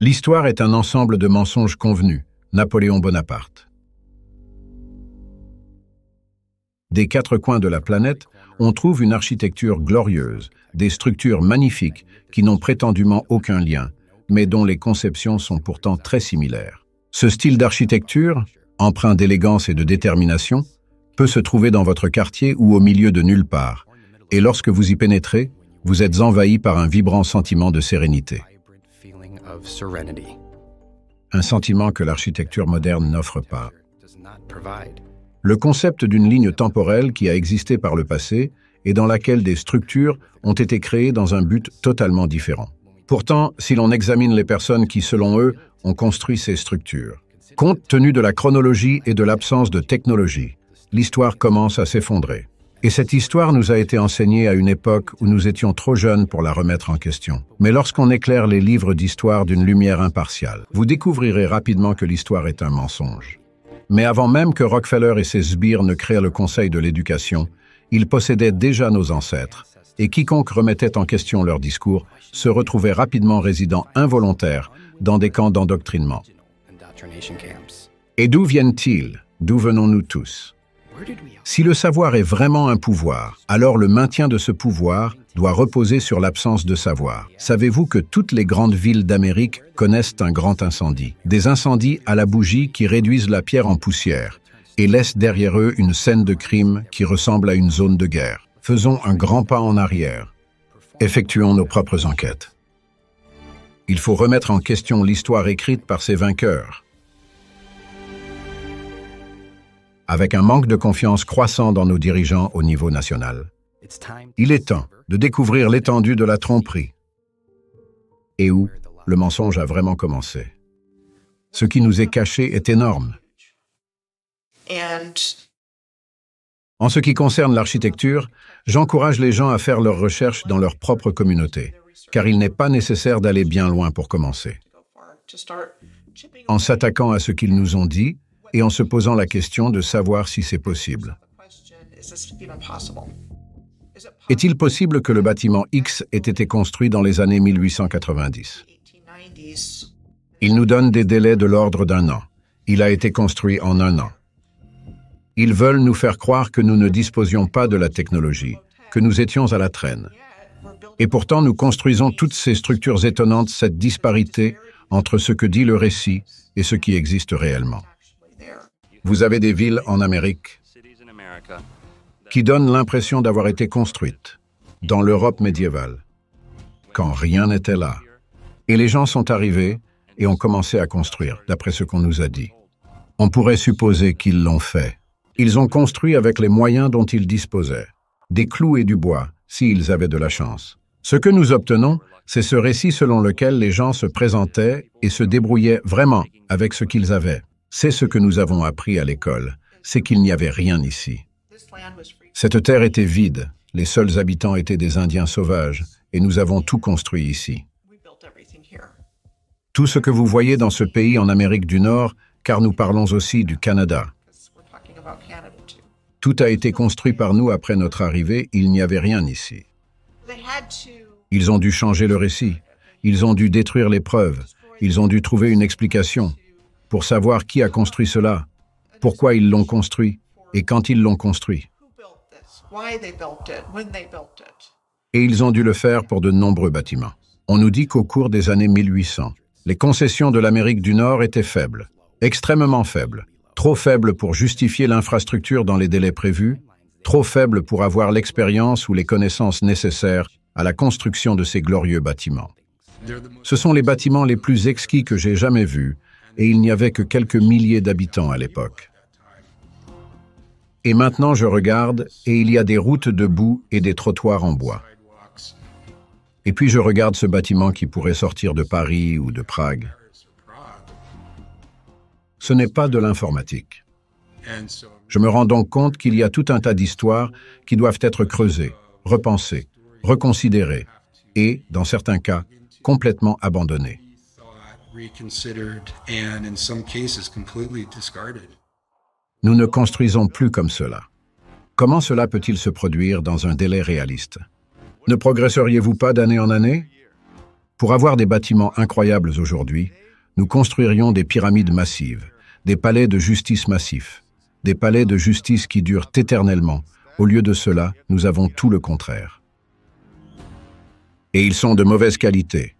L'histoire est un ensemble de mensonges convenus. Napoléon Bonaparte. Des quatre coins de la planète, on trouve une architecture glorieuse, des structures magnifiques qui n'ont prétendument aucun lien, mais dont les conceptions sont pourtant très similaires. Ce style d'architecture, empreint d'élégance et de détermination, peut se trouver dans votre quartier ou au milieu de nulle part, et lorsque vous y pénétrez, vous êtes envahi par un vibrant sentiment de sérénité. Un sentiment que l'architecture moderne n'offre pas. Le concept d'une ligne temporelle qui a existé par le passé et dans laquelle des structures ont été créées dans un but totalement différent. Pourtant, si l'on examine les personnes qui, selon eux, ont construit ces structures, compte tenu de la chronologie et de l'absence de technologie, l'histoire commence à s'effondrer. Et cette histoire nous a été enseignée à une époque où nous étions trop jeunes pour la remettre en question. Mais lorsqu'on éclaire les livres d'histoire d'une lumière impartiale, vous découvrirez rapidement que l'histoire est un mensonge. Mais avant même que Rockefeller et ses sbires ne créent le Conseil de l'éducation, ils possédaient déjà nos ancêtres, et quiconque remettait en question leur discours se retrouvait rapidement résident involontaire dans des camps d'endoctrinement. Et d'où viennent-ils? D'où venons-nous tous? Si le savoir est vraiment un pouvoir, alors le maintien de ce pouvoir doit reposer sur l'absence de savoir. Savez-vous que toutes les grandes villes d'Amérique connaissent un grand incendie? Des incendies à la bougie qui réduisent la pierre en poussière et laissent derrière eux une scène de crime qui ressemble à une zone de guerre. Faisons un grand pas en arrière. Effectuons nos propres enquêtes. Il faut remettre en question l'histoire écrite par ses vainqueurs. Avec un manque de confiance croissant dans nos dirigeants au niveau national, il est temps de découvrir l'étendue de la tromperie et où le mensonge a vraiment commencé. Ce qui nous est caché est énorme. En ce qui concerne l'architecture, j'encourage les gens à faire leurs recherches dans leur propre communauté, car il n'est pas nécessaire d'aller bien loin pour commencer. En s'attaquant à ce qu'ils nous ont dit, et en se posant la question de savoir si c'est possible. Est-il possible que le bâtiment X ait été construit dans les années 1890? Il nous donne des délais de l'ordre d'un an. Il a été construit en un an. Ils veulent nous faire croire que nous ne disposions pas de la technologie, que nous étions à la traîne. Et pourtant, nous construisons toutes ces structures étonnantes, cette disparité entre ce que dit le récit et ce qui existe réellement. Vous avez des villes en Amérique qui donnent l'impression d'avoir été construites dans l'Europe médiévale, quand rien n'était là. Et les gens sont arrivés et ont commencé à construire, d'après ce qu'on nous a dit. On pourrait supposer qu'ils l'ont fait. Ils ont construit avec les moyens dont ils disposaient, des clous et du bois, s'ils avaient de la chance. Ce que nous obtenons, c'est ce récit selon lequel les gens se présentaient et se débrouillaient vraiment avec ce qu'ils avaient. C'est ce que nous avons appris à l'école, c'est qu'il n'y avait rien ici. Cette terre était vide, les seuls habitants étaient des Indiens sauvages, et nous avons tout construit ici. Tout ce que vous voyez dans ce pays en Amérique du Nord, car nous parlons aussi du Canada. Tout a été construit par nous après notre arrivée, il n'y avait rien ici. Ils ont dû changer le récit, ils ont dû détruire les preuves, ils ont dû trouver une explication. Pour savoir qui a construit cela, pourquoi ils l'ont construit et quand ils l'ont construit. Et ils ont dû le faire pour de nombreux bâtiments. On nous dit qu'au cours des années 1800, les concessions de l'Amérique du Nord étaient faibles, extrêmement faibles, trop faibles pour justifier l'infrastructure dans les délais prévus, trop faibles pour avoir l'expérience ou les connaissances nécessaires à la construction de ces glorieux bâtiments. Ce sont les bâtiments les plus exquis que j'ai jamais vus, et il n'y avait que quelques milliers d'habitants à l'époque. Et maintenant je regarde, et il y a des routes de boue et des trottoirs en bois. Et puis je regarde ce bâtiment qui pourrait sortir de Paris ou de Prague. Ce n'est pas de l'informatique. Je me rends donc compte qu'il y a tout un tas d'histoires qui doivent être creusées, repensées, reconsidérées, et, dans certains cas, complètement abandonnées. Nous ne construisons plus comme cela. Comment cela peut-il se produire dans un délai réaliste? Ne progresseriez-vous pas d'année en année? Pour avoir des bâtiments incroyables aujourd'hui, nous construirions des pyramides massives, des palais de justice massifs, des palais de justice qui durent éternellement. Au lieu de cela, nous avons tout le contraire. Et ils sont de mauvaise qualité.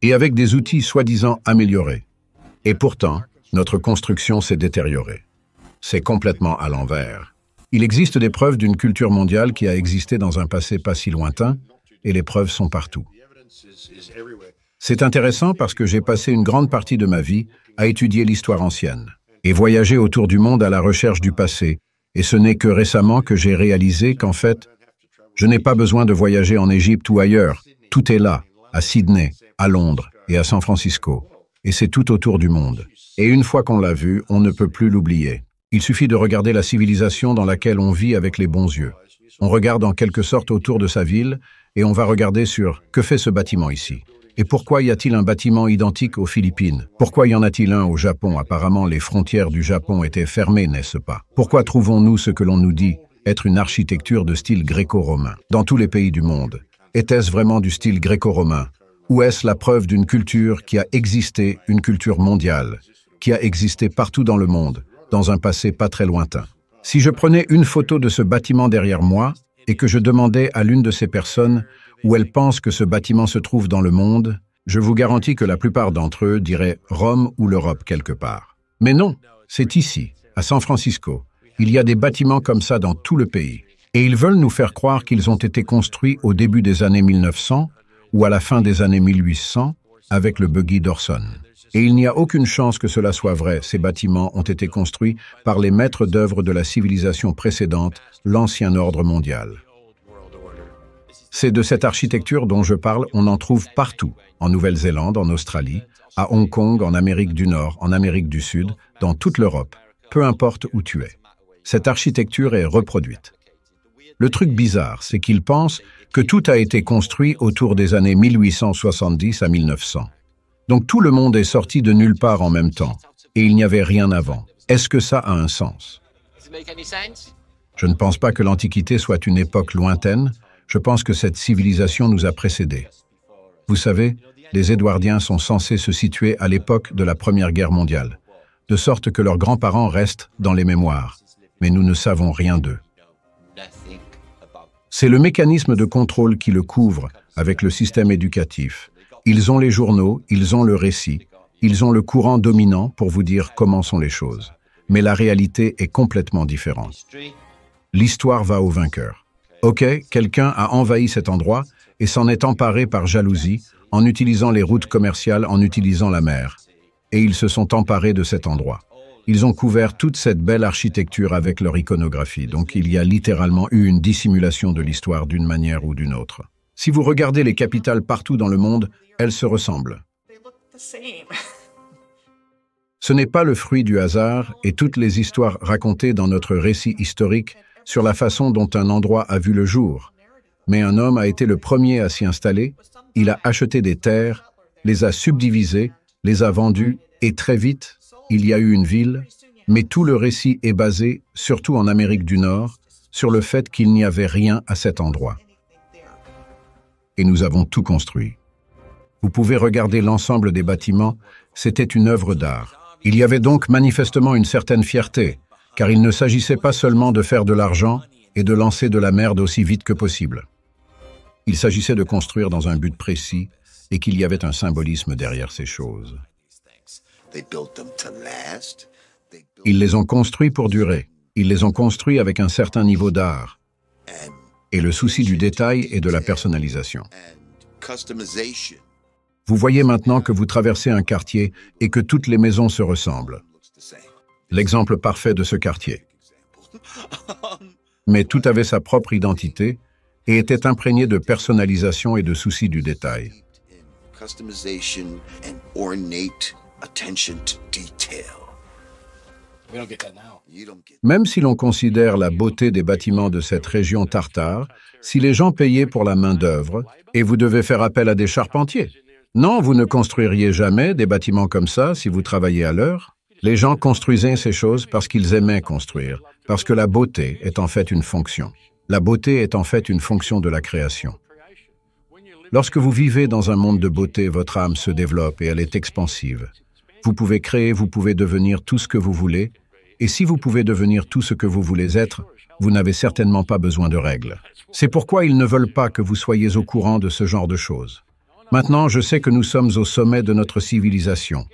Et avec des outils soi-disant améliorés. Et pourtant, notre construction s'est détériorée. C'est complètement à l'envers. Il existe des preuves d'une culture mondiale qui a existé dans un passé pas si lointain, et les preuves sont partout. C'est intéressant parce que j'ai passé une grande partie de ma vie à étudier l'histoire ancienne et voyager autour du monde à la recherche du passé, et ce n'est que récemment que j'ai réalisé qu'en fait, je n'ai pas besoin de voyager en Égypte ou ailleurs. Tout est là, à Sydney, à Londres et à San Francisco. Et c'est tout autour du monde. Et une fois qu'on l'a vu, on ne peut plus l'oublier. Il suffit de regarder la civilisation dans laquelle on vit avec les bons yeux. On regarde en quelque sorte autour de sa ville et on va regarder sur « que fait ce bâtiment ici ?» Et pourquoi y a-t-il un bâtiment identique aux Philippines? Pourquoi y en a-t-il un au Japon? Apparemment, les frontières du Japon étaient fermées, n'est-ce pas? Pourquoi trouvons-nous ce que l'on nous dit être une architecture de style gréco-romain dans tous les pays du monde? Était-ce vraiment du style gréco-romain? Ou est-ce la preuve d'une culture qui a existé, une culture mondiale, qui a existé partout dans le monde, dans un passé pas très lointain? Si je prenais une photo de ce bâtiment derrière moi et que je demandais à l'une de ces personnes où elle pense que ce bâtiment se trouve dans le monde, je vous garantis que la plupart d'entre eux diraient Rome ou l'Europe quelque part. Mais non, c'est ici, à San Francisco. Il y a des bâtiments comme ça dans tout le pays. Et ils veulent nous faire croire qu'ils ont été construits au début des années 1900 ou à la fin des années 1800 avec le buggy d'Orson. Et il n'y a aucune chance que cela soit vrai. Ces bâtiments ont été construits par les maîtres d'œuvre de la civilisation précédente, l'ancien ordre mondial. C'est de cette architecture dont je parle, on en trouve partout, en Nouvelle-Zélande, en Australie, à Hong Kong, en Amérique du Nord, en Amérique du Sud, dans toute l'Europe, peu importe où tu es. Cette architecture est reproduite. Le truc bizarre, c'est qu'ils pensent que tout a été construit autour des années 1870 à 1900. Donc tout le monde est sorti de nulle part en même temps, et il n'y avait rien avant. Est-ce que ça a un sens? Je ne pense pas que l'Antiquité soit une époque lointaine. Je pense que cette civilisation nous a précédés. Vous savez, les Édouardiens sont censés se situer à l'époque de la Première Guerre mondiale, de sorte que leurs grands-parents restent dans les mémoires, mais nous ne savons rien d'eux. C'est le mécanisme de contrôle qui le couvre avec le système éducatif. Ils ont les journaux, ils ont le récit, ils ont le courant dominant pour vous dire comment sont les choses. Mais la réalité est complètement différente. L'histoire va au vainqueur. Ok, quelqu'un a envahi cet endroit et s'en est emparé par jalousie en utilisant les routes commerciales, en utilisant la mer. Et ils se sont emparés de cet endroit. Ils ont couvert toute cette belle architecture avec leur iconographie. Donc il y a littéralement eu une dissimulation de l'histoire d'une manière ou d'une autre. Si vous regardez les capitales partout dans le monde, elles se ressemblent. Ce n'est pas le fruit du hasard et toutes les histoires racontées dans notre récit historique sur la façon dont un endroit a vu le jour. Mais un homme a été le premier à s'y installer, il a acheté des terres, les a subdivisées, les a vendues, et très vite, il y a eu une ville, mais tout le récit est basé, surtout en Amérique du Nord, sur le fait qu'il n'y avait rien à cet endroit. Et nous avons tout construit. Vous pouvez regarder l'ensemble des bâtiments, c'était une œuvre d'art. Il y avait donc manifestement une certaine fierté, car il ne s'agissait pas seulement de faire de l'argent et de lancer de la merde aussi vite que possible. Il s'agissait de construire dans un but précis et qu'il y avait un symbolisme derrière ces choses. Ils les ont construits pour durer. Ils les ont construits avec un certain niveau d'art et le souci du détail et de la personnalisation. Vous voyez maintenant que vous traversez un quartier et que toutes les maisons se ressemblent. L'exemple parfait de ce quartier. Mais tout avait sa propre identité et était imprégné de personnalisation et de souci du détail. Même si l'on considère la beauté des bâtiments de cette région tartare, si les gens payaient pour la main-d'œuvre, et vous devez faire appel à des charpentiers. Non, vous ne construiriez jamais des bâtiments comme ça si vous travailliez à l'heure. Les gens construisaient ces choses parce qu'ils aimaient construire, parce que la beauté est en fait une fonction. La beauté est en fait une fonction de la création. Lorsque vous vivez dans un monde de beauté, votre âme se développe et elle est expansive. Vous pouvez créer, vous pouvez devenir tout ce que vous voulez, et si vous pouvez devenir tout ce que vous voulez être, vous n'avez certainement pas besoin de règles. C'est pourquoi ils ne veulent pas que vous soyez au courant de ce genre de choses. Maintenant, je sais que nous sommes au sommet de notre civilisation.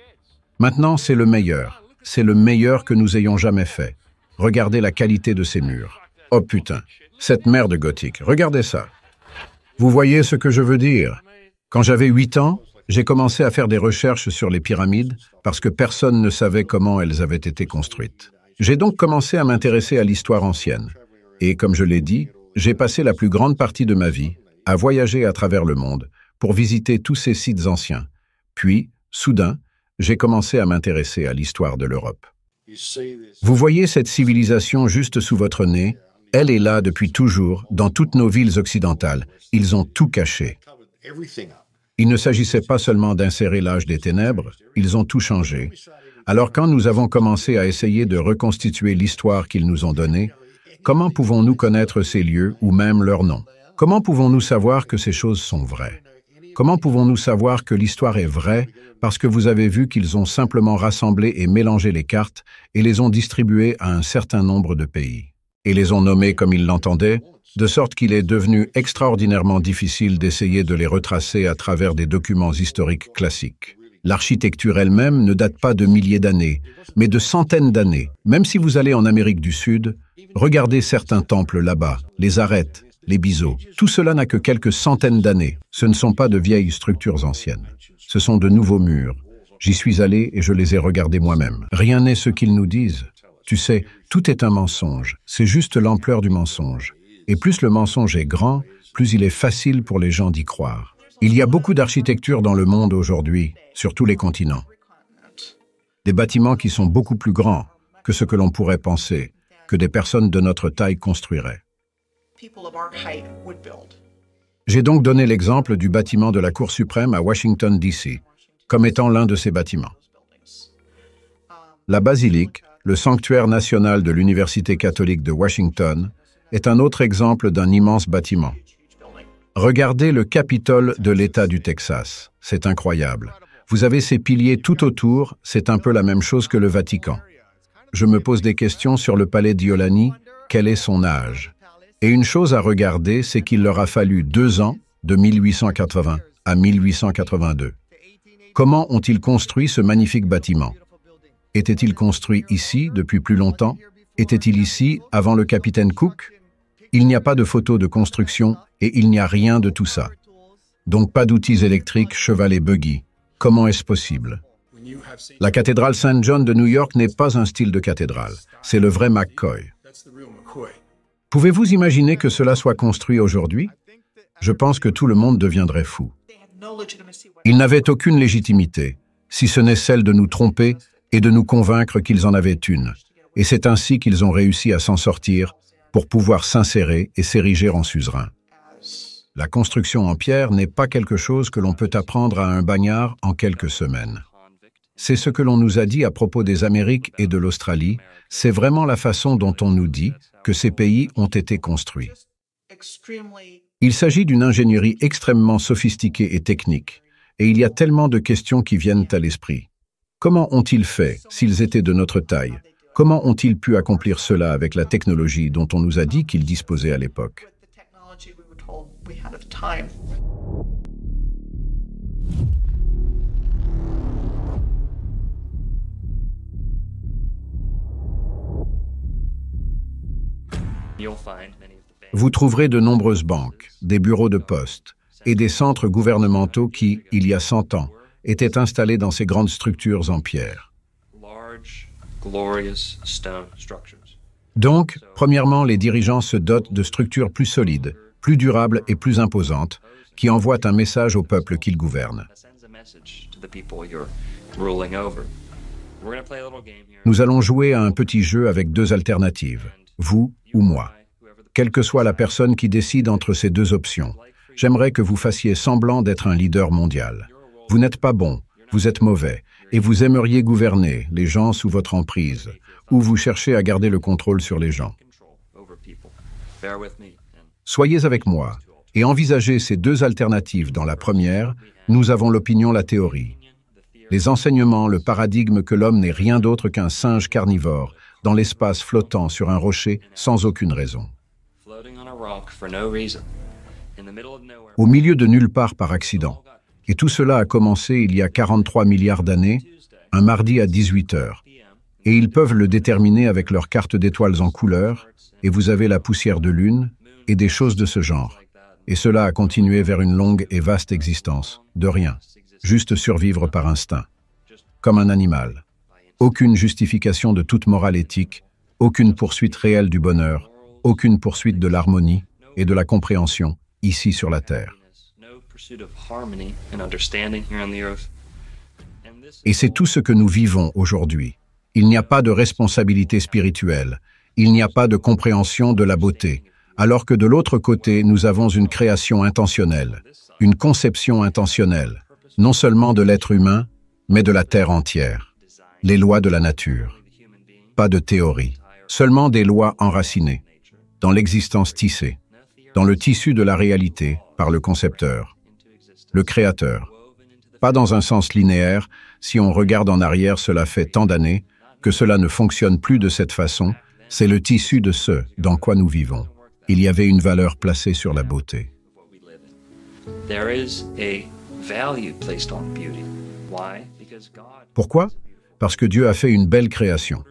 Maintenant, c'est le meilleur. C'est le meilleur que nous ayons jamais fait. Regardez la qualité de ces murs. Oh putain, cette merde gothique, regardez ça. Vous voyez ce que je veux dire? Quand j'avais 8 ans, j'ai commencé à faire des recherches sur les pyramides parce que personne ne savait comment elles avaient été construites. J'ai donc commencé à m'intéresser à l'histoire ancienne. Et comme je l'ai dit, j'ai passé la plus grande partie de ma vie à voyager à travers le monde pour visiter tous ces sites anciens. Puis, soudain, j'ai commencé à m'intéresser à l'histoire de l'Europe. Vous voyez cette civilisation juste sous votre nez? Elle est là depuis toujours, dans toutes nos villes occidentales. Ils ont tout caché. Il ne s'agissait pas seulement d'insérer l'âge des ténèbres, ils ont tout changé. Alors quand nous avons commencé à essayer de reconstituer l'histoire qu'ils nous ont donnée, comment pouvons-nous connaître ces lieux ou même leurs noms? Comment pouvons-nous savoir que ces choses sont vraies? Comment pouvons-nous savoir que l'histoire est vraie parce que vous avez vu qu'ils ont simplement rassemblé et mélangé les cartes et les ont distribuées à un certain nombre de pays? Et les ont nommés comme ils l'entendaient, de sorte qu'il est devenu extraordinairement difficile d'essayer de les retracer à travers des documents historiques classiques. L'architecture elle-même ne date pas de milliers d'années, mais de centaines d'années. Même si vous allez en Amérique du Sud, regardez certains temples là-bas, les arêtes, les biseaux. Tout cela n'a que quelques centaines d'années. Ce ne sont pas de vieilles structures anciennes. Ce sont de nouveaux murs. J'y suis allé et je les ai regardés moi-même. Rien n'est ce qu'ils nous disent. Tu sais, tout est un mensonge. C'est juste l'ampleur du mensonge. Et plus le mensonge est grand, plus il est facile pour les gens d'y croire. Il y a beaucoup d'architecture dans le monde aujourd'hui, sur tous les continents. Des bâtiments qui sont beaucoup plus grands que ce que l'on pourrait penser, que des personnes de notre taille construiraient. J'ai donc donné l'exemple du bâtiment de la Cour suprême à Washington, D.C., comme étant l'un de ces bâtiments. La basilique, le sanctuaire national de l'Université catholique de Washington, est un autre exemple d'un immense bâtiment. Regardez le Capitole de l'État du Texas. C'est incroyable. Vous avez ces piliers tout autour, c'est un peu la même chose que le Vatican. Je me pose des questions sur le palais d'Iolani, quel est son âge? Et une chose à regarder, c'est qu'il leur a fallu 2 ans, de 1880 à 1882. Comment ont-ils construit ce magnifique bâtiment? Était-il construit ici depuis plus longtemps? Était-il ici avant le capitaine Cook? Il n'y a pas de photos de construction et il n'y a rien de tout ça. Donc pas d'outils électriques, cheval et buggy. Comment est-ce possible? La cathédrale Saint John de New York n'est pas un style de cathédrale. C'est le vrai McCoy. Pouvez-vous imaginer que cela soit construit aujourd'hui? Je pense que tout le monde deviendrait fou. Ils n'avaient aucune légitimité, si ce n'est celle de nous tromper et de nous convaincre qu'ils en avaient une. Et c'est ainsi qu'ils ont réussi à s'en sortir pour pouvoir s'insérer et s'ériger en suzerain. La construction en pierre n'est pas quelque chose que l'on peut apprendre à un bagnard en quelques semaines. C'est ce que l'on nous a dit à propos des Amériques et de l'Australie, c'est vraiment la façon dont on nous dit que ces pays ont été construits. Il s'agit d'une ingénierie extrêmement sophistiquée et technique, et il y a tellement de questions qui viennent à l'esprit. Comment ont-ils fait s'ils étaient de notre taille? Comment ont-ils pu accomplir cela avec la technologie dont on nous a dit qu'ils disposaient à l'époque? Vous trouverez de nombreuses banques, des bureaux de poste et des centres gouvernementaux qui, il y a 100 ans, étaient installés dans ces grandes structures en pierre. Donc, premièrement, les dirigeants se dotent de structures plus solides, plus durables et plus imposantes, qui envoient un message au peuple qu'ils gouvernent. Nous allons jouer à un petit jeu avec 2 alternatives, vous ou moi. Quelle que soit la personne qui décide entre ces 2 options, j'aimerais que vous fassiez semblant d'être un leader mondial. Vous n'êtes pas bon, vous êtes mauvais, et vous aimeriez gouverner les gens sous votre emprise, ou vous cherchez à garder le contrôle sur les gens. Soyez avec moi, et envisager ces deux alternatives dans la première, nous avons l'opinion, la théorie. Les enseignements, le paradigme que l'homme n'est rien d'autre qu'un singe carnivore, dans l'espace flottant sur un rocher sans aucune raison. Au milieu de nulle part par accident. Et tout cela a commencé il y a 43 milliards d'années, un mardi à 18 heures. Et ils peuvent le déterminer avec leur carte d'étoiles en couleur, et vous avez la poussière de lune, et des choses de ce genre. Et cela a continué vers une longue et vaste existence, de rien, juste survivre par instinct, comme un animal. Aucune justification de toute morale éthique, aucune poursuite réelle du bonheur, aucune poursuite de l'harmonie et de la compréhension, ici sur la Terre. Et c'est tout ce que nous vivons aujourd'hui. Il n'y a pas de responsabilité spirituelle, il n'y a pas de compréhension de la beauté, alors que de l'autre côté, nous avons une création intentionnelle, une conception intentionnelle, non seulement de l'être humain, mais de la Terre entière. Les lois de la nature. Pas de théorie, seulement des lois enracinées, dans l'existence tissée, dans le tissu de la réalité, par le concepteur, le créateur. Pas dans un sens linéaire, si on regarde en arrière, cela fait tant d'années, que cela ne fonctionne plus de cette façon, c'est le tissu de ce dans quoi nous vivons. Il y avait une valeur placée sur la beauté. Pourquoi? Parce que Dieu a fait une belle création.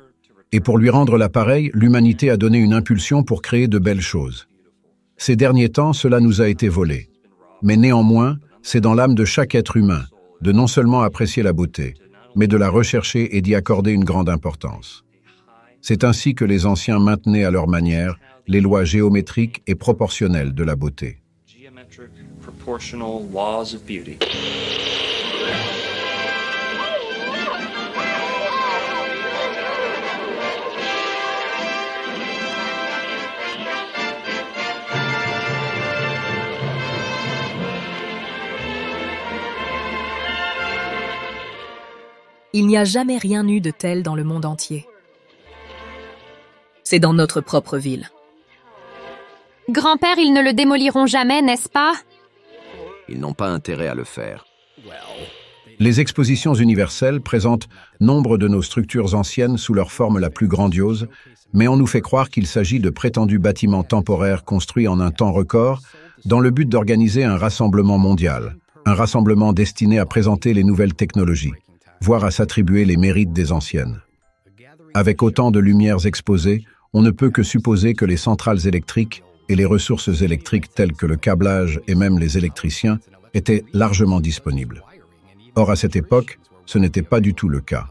Et pour lui rendre l'appareil, l'humanité a donné une impulsion pour créer de belles choses. Ces derniers temps, cela nous a été volé. Mais néanmoins, c'est dans l'âme de chaque être humain de non seulement apprécier la beauté, mais de la rechercher et d'y accorder une grande importance. C'est ainsi que les anciens maintenaient à leur manière les lois géométriques et proportionnelles de la beauté. Il n'y a jamais rien eu de tel dans le monde entier. C'est dans notre propre ville. Grand-père, ils ne le démoliront jamais, n'est-ce pas? Ils n'ont pas intérêt à le faire. Les expositions universelles présentent nombre de nos structures anciennes sous leur forme la plus grandiose, mais on nous fait croire qu'il s'agit de prétendus bâtiments temporaires construits en un temps record dans le but d'organiser un rassemblement mondial, un rassemblement destiné à présenter les nouvelles technologies, voire à s'attribuer les mérites des anciennes. Avec autant de lumières exposées, on ne peut que supposer que les centrales électriques et les ressources électriques telles que le câblage et même les électriciens étaient largement disponibles. Or, à cette époque, ce n'était pas du tout le cas.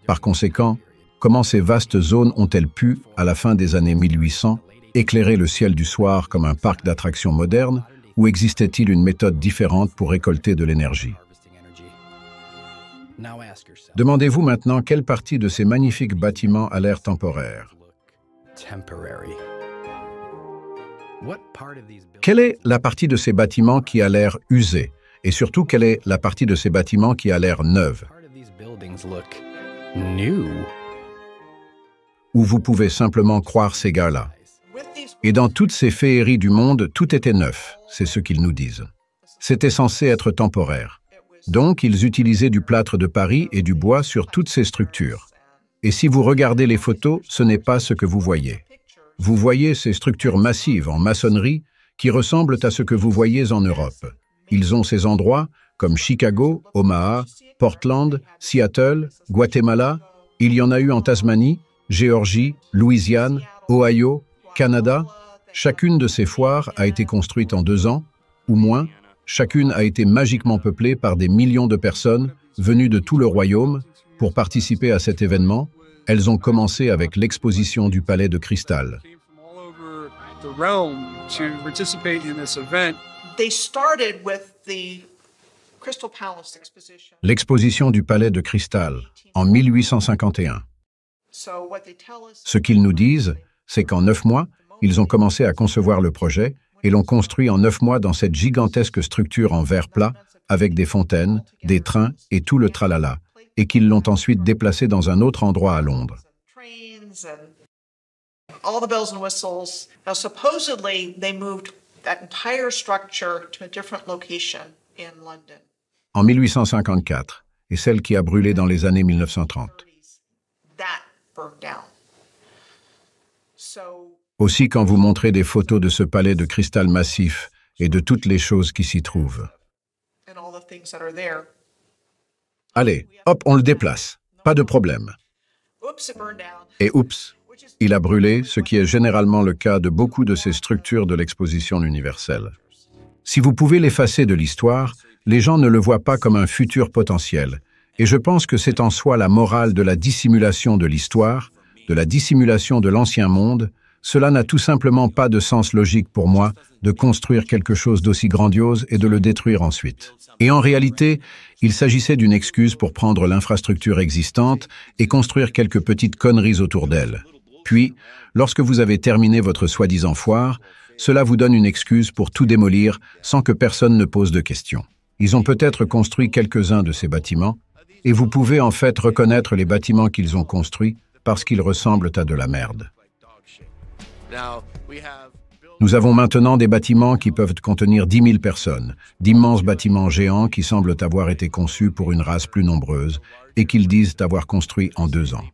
Par conséquent, comment ces vastes zones ont-elles pu, à la fin des années 1800, éclairer le ciel du soir comme un parc d'attractions moderne, ou existait-il une méthode différente pour récolter de l'énergie? Demandez-vous maintenant quelle partie de ces magnifiques bâtiments a l'air temporaire. Quelle est la partie de ces bâtiments qui a l'air usée? Et surtout, quelle est la partie de ces bâtiments qui a l'air neuve? Où vous pouvez simplement croire ces gars-là. Et dans toutes ces féeries du monde, tout était neuf, c'est ce qu'ils nous disent. C'était censé être temporaire. Donc, ils utilisaient du plâtre de Paris et du bois sur toutes ces structures. Et si vous regardez les photos, ce n'est pas ce que vous voyez. Vous voyez ces structures massives en maçonnerie qui ressemblent à ce que vous voyez en Europe. Ils ont ces endroits comme Chicago, Omaha, Portland, Seattle, Guatemala. Il y en a eu en Tasmanie, Géorgie, Louisiane, Ohio, Canada. Chacune de ces foires a été construite en 2 ans, ou moins. Chacune a été magiquement peuplée par des millions de personnes venues de tout le royaume pour participer à cet événement. Elles ont commencé avec l'exposition du Palais de Cristal. L'exposition du Palais de Cristal en 1851. Ce qu'ils nous disent, c'est qu'en 9 mois, ils ont commencé à concevoir le projet et l'ont construit en 9 mois dans cette gigantesque structure en verre plat, avec des fontaines, des trains et tout le tralala, et qu'ils l'ont ensuite déplacé dans un autre endroit à Londres. that entire structure to a different location in London. En 1854, et celle qui a brûlé dans les années 1930. That burned down. So, Aussi quand vous montrez des photos de ce palais de cristal massif et de toutes les choses qui s'y trouvent. and all the things that are there. Allez, hop, on le déplace. Pas de problème. Oops, it burned down. Et oups, il a brûlé, ce qui est généralement le cas de beaucoup de ces structures de l'exposition universelle. Si vous pouvez l'effacer de l'histoire, les gens ne le voient pas comme un futur potentiel. Et je pense que c'est en soi la morale de la dissimulation de l'histoire, de la dissimulation de l'ancien monde. Cela n'a tout simplement pas de sens logique pour moi de construire quelque chose d'aussi grandiose et de le détruire ensuite. Et en réalité, il s'agissait d'une excuse pour prendre l'infrastructure existante et construire quelques petites conneries autour d'elle. Puis, lorsque vous avez terminé votre soi-disant foire, cela vous donne une excuse pour tout démolir sans que personne ne pose de questions. Ils ont peut-être construit quelques-uns de ces bâtiments, et vous pouvez en fait reconnaître les bâtiments qu'ils ont construits parce qu'ils ressemblent à de la merde. Nous avons maintenant des bâtiments qui peuvent contenir 10 000 personnes, d'immenses bâtiments géants qui semblent avoir été conçus pour une race plus nombreuse et qu'ils disent avoir construits en 2 ans.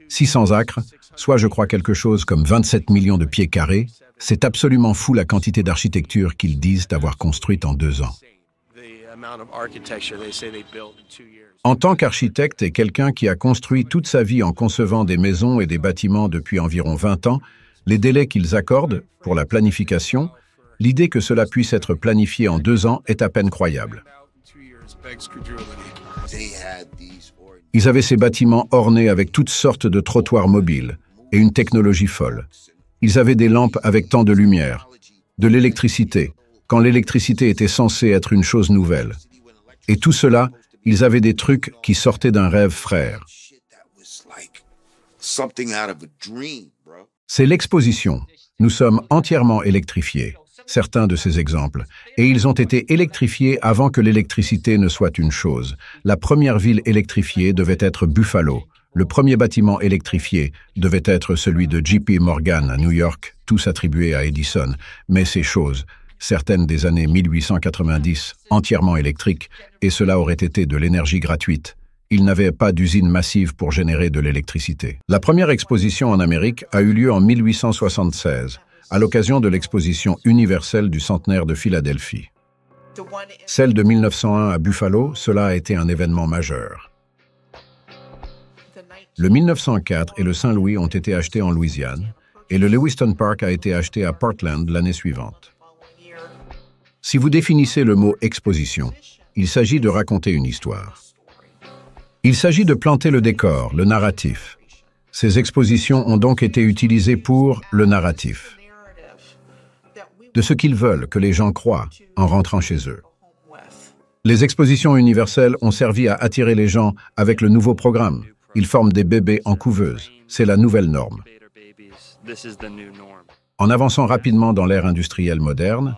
600 acres, soit je crois quelque chose comme 27 millions de pieds carrés, c'est absolument fou la quantité d'architecture qu'ils disent avoir construite en 2 ans. En tant qu'architecte et quelqu'un qui a construit toute sa vie en concevant des maisons et des bâtiments depuis environ 20 ans, les délais qu'ils accordent pour la planification, l'idée que cela puisse être planifié en 2 ans est à peine croyable. Ils avaient ces bâtiments ornés avec toutes sortes de trottoirs mobiles et une technologie folle. Ils avaient des lampes avec tant de lumière, de l'électricité, quand l'électricité était censée être une chose nouvelle. Et tout cela, ils avaient des trucs qui sortaient d'un rêve frère. C'est l'exposition. Nous sommes entièrement électrifiés, certains de ces exemples, et ils ont été électrifiés avant que l'électricité ne soit une chose. La première ville électrifiée devait être Buffalo. Le premier bâtiment électrifié devait être celui de JP Morgan à New York, tous attribués à Edison. Mais ces choses, certaines des années 1890, entièrement électriques, et cela aurait été de l'énergie gratuite. Ils n'avaient pas d'usine massive pour générer de l'électricité. La première exposition en Amérique a eu lieu en 1876, à l'occasion de l'exposition universelle du centenaire de Philadelphie. Celle de 1901 à Buffalo, cela a été un événement majeur. Le 1904 et le Saint-Louis ont été achetés en Louisiane, et le Lewiston Park a été acheté à Portland l'année suivante. Si vous définissez le mot « exposition », il s'agit de raconter une histoire. Il s'agit de planter le décor, le narratif. Ces expositions ont donc été utilisées pour le narratif, de ce qu'ils veulent que les gens croient en rentrant chez eux. Les expositions universelles ont servi à attirer les gens avec le nouveau programme. Ils forment des bébés en couveuse. C'est la nouvelle norme. En avançant rapidement dans l'ère industrielle moderne,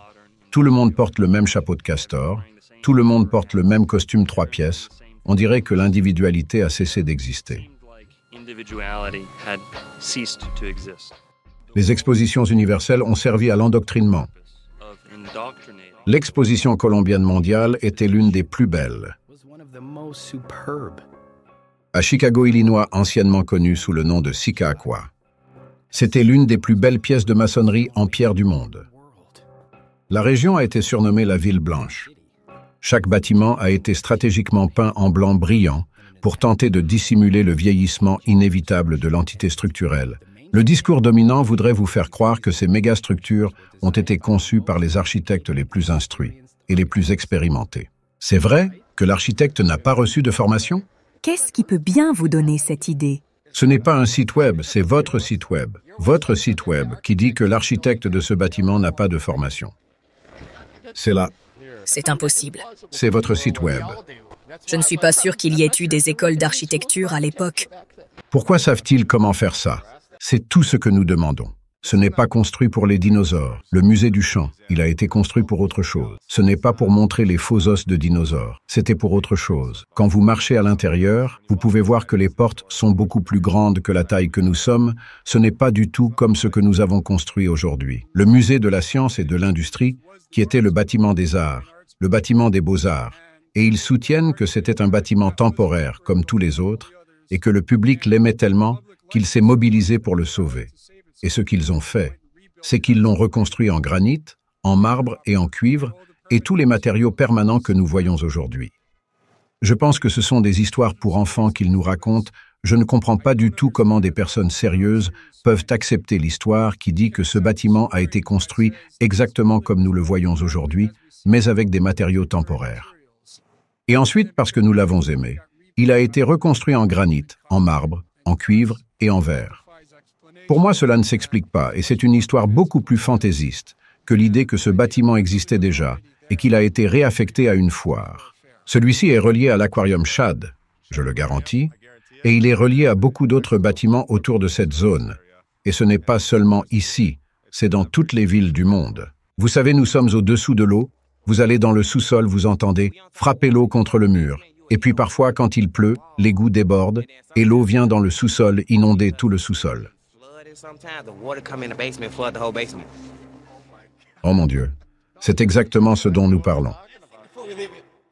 tout le monde porte le même chapeau de castor, tout le monde porte le même costume 3 pièces. On dirait que l'individualité a cessé d'exister. Les expositions universelles ont servi à l'endoctrinement. L'exposition colombienne mondiale était l'une des plus belles. À Chicago, Illinois, anciennement connu sous le nom de Sicacqua. C'était l'une des plus belles pièces de maçonnerie en pierre du monde. La région a été surnommée la Ville Blanche. Chaque bâtiment a été stratégiquement peint en blanc brillant pour tenter de dissimuler le vieillissement inévitable de l'entité structurelle. Le discours dominant voudrait vous faire croire que ces mégastructures ont été conçues par les architectes les plus instruits et les plus expérimentés. C'est vrai que l'architecte n'a pas reçu de formation? Qu'est-ce qui peut bien vous donner cette idée? Ce n'est pas un site web, c'est votre site web. Votre site web qui dit que l'architecte de ce bâtiment n'a pas de formation. C'est là. C'est impossible. C'est votre site web. Je ne suis pas sûr qu'il y ait eu des écoles d'architecture à l'époque. Pourquoi savent-ils comment faire ça? C'est tout ce que nous demandons. Ce n'est pas construit pour les dinosaures. Le musée du Champ, il a été construit pour autre chose. Ce n'est pas pour montrer les faux os de dinosaures. C'était pour autre chose. Quand vous marchez à l'intérieur, vous pouvez voir que les portes sont beaucoup plus grandes que la taille que nous sommes. Ce n'est pas du tout comme ce que nous avons construit aujourd'hui. Le musée de la science et de l'industrie, qui était le bâtiment des arts, le bâtiment des beaux-arts, et ils soutiennent que c'était un bâtiment temporaire, comme tous les autres, et que le public l'aimait tellement qu'il s'est mobilisé pour le sauver. Et ce qu'ils ont fait, c'est qu'ils l'ont reconstruit en granit, en marbre et en cuivre, et tous les matériaux permanents que nous voyons aujourd'hui. Je pense que ce sont des histoires pour enfants qu'ils nous racontent. Je ne comprends pas du tout comment des personnes sérieuses peuvent accepter l'histoire qui dit que ce bâtiment a été construit exactement comme nous le voyons aujourd'hui, mais avec des matériaux temporaires. Et ensuite, parce que nous l'avons aimé, il a été reconstruit en granit, en marbre, en cuivre et en verre. Pour moi, cela ne s'explique pas, et c'est une histoire beaucoup plus fantaisiste que l'idée que ce bâtiment existait déjà et qu'il a été réaffecté à une foire. Celui-ci est relié à l'aquarium Shad, je le garantis, et il est relié à beaucoup d'autres bâtiments autour de cette zone. Et ce n'est pas seulement ici, c'est dans toutes les villes du monde. Vous savez, nous sommes au-dessous de l'eau, vous allez dans le sous-sol, vous entendez frapper l'eau contre le mur. Et puis parfois, quand il pleut, l'égout déborde et l'eau vient dans le sous-sol inonder tout le sous-sol. Oh mon Dieu, c'est exactement ce dont nous parlons.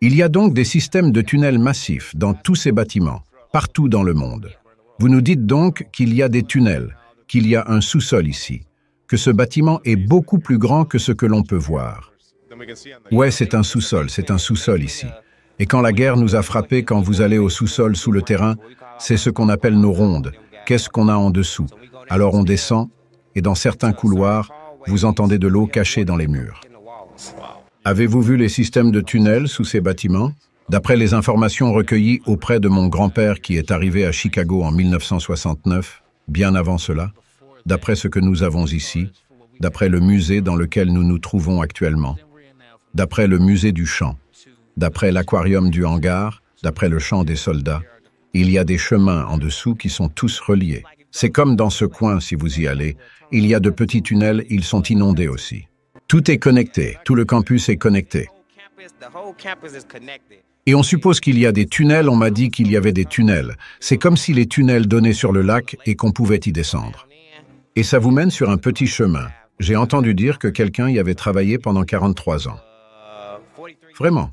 Il y a donc des systèmes de tunnels massifs dans tous ces bâtiments, partout dans le monde. Vous nous dites donc qu'il y a des tunnels, qu'il y a un sous-sol ici, que ce bâtiment est beaucoup plus grand que ce que l'on peut voir. Ouais, c'est un sous-sol ici. Et quand la guerre nous a frappés, quand vous allez au sous-sol sous le terrain, c'est ce qu'on appelle nos rondes. Qu'est-ce qu'on a en dessous? Alors on descend, et dans certains couloirs, vous entendez de l'eau cachée dans les murs. Avez-vous vu les systèmes de tunnels sous ces bâtiments? D'après les informations recueillies auprès de mon grand-père qui est arrivé à Chicago en 1969, bien avant cela, d'après ce que nous avons ici, d'après le musée dans lequel nous nous trouvons actuellement, d'après le musée du Champ, d'après l'aquarium du hangar, d'après le champ des soldats, il y a des chemins en dessous qui sont tous reliés. C'est comme dans ce coin, si vous y allez, il y a de petits tunnels, ils sont inondés aussi. Tout est connecté, tout le campus est connecté. Et on suppose qu'il y a des tunnels, on m'a dit qu'il y avait des tunnels. C'est comme si les tunnels donnaient sur le lac et qu'on pouvait y descendre. Et ça vous mène sur un petit chemin. J'ai entendu dire que quelqu'un y avait travaillé pendant 43 ans. Vraiment.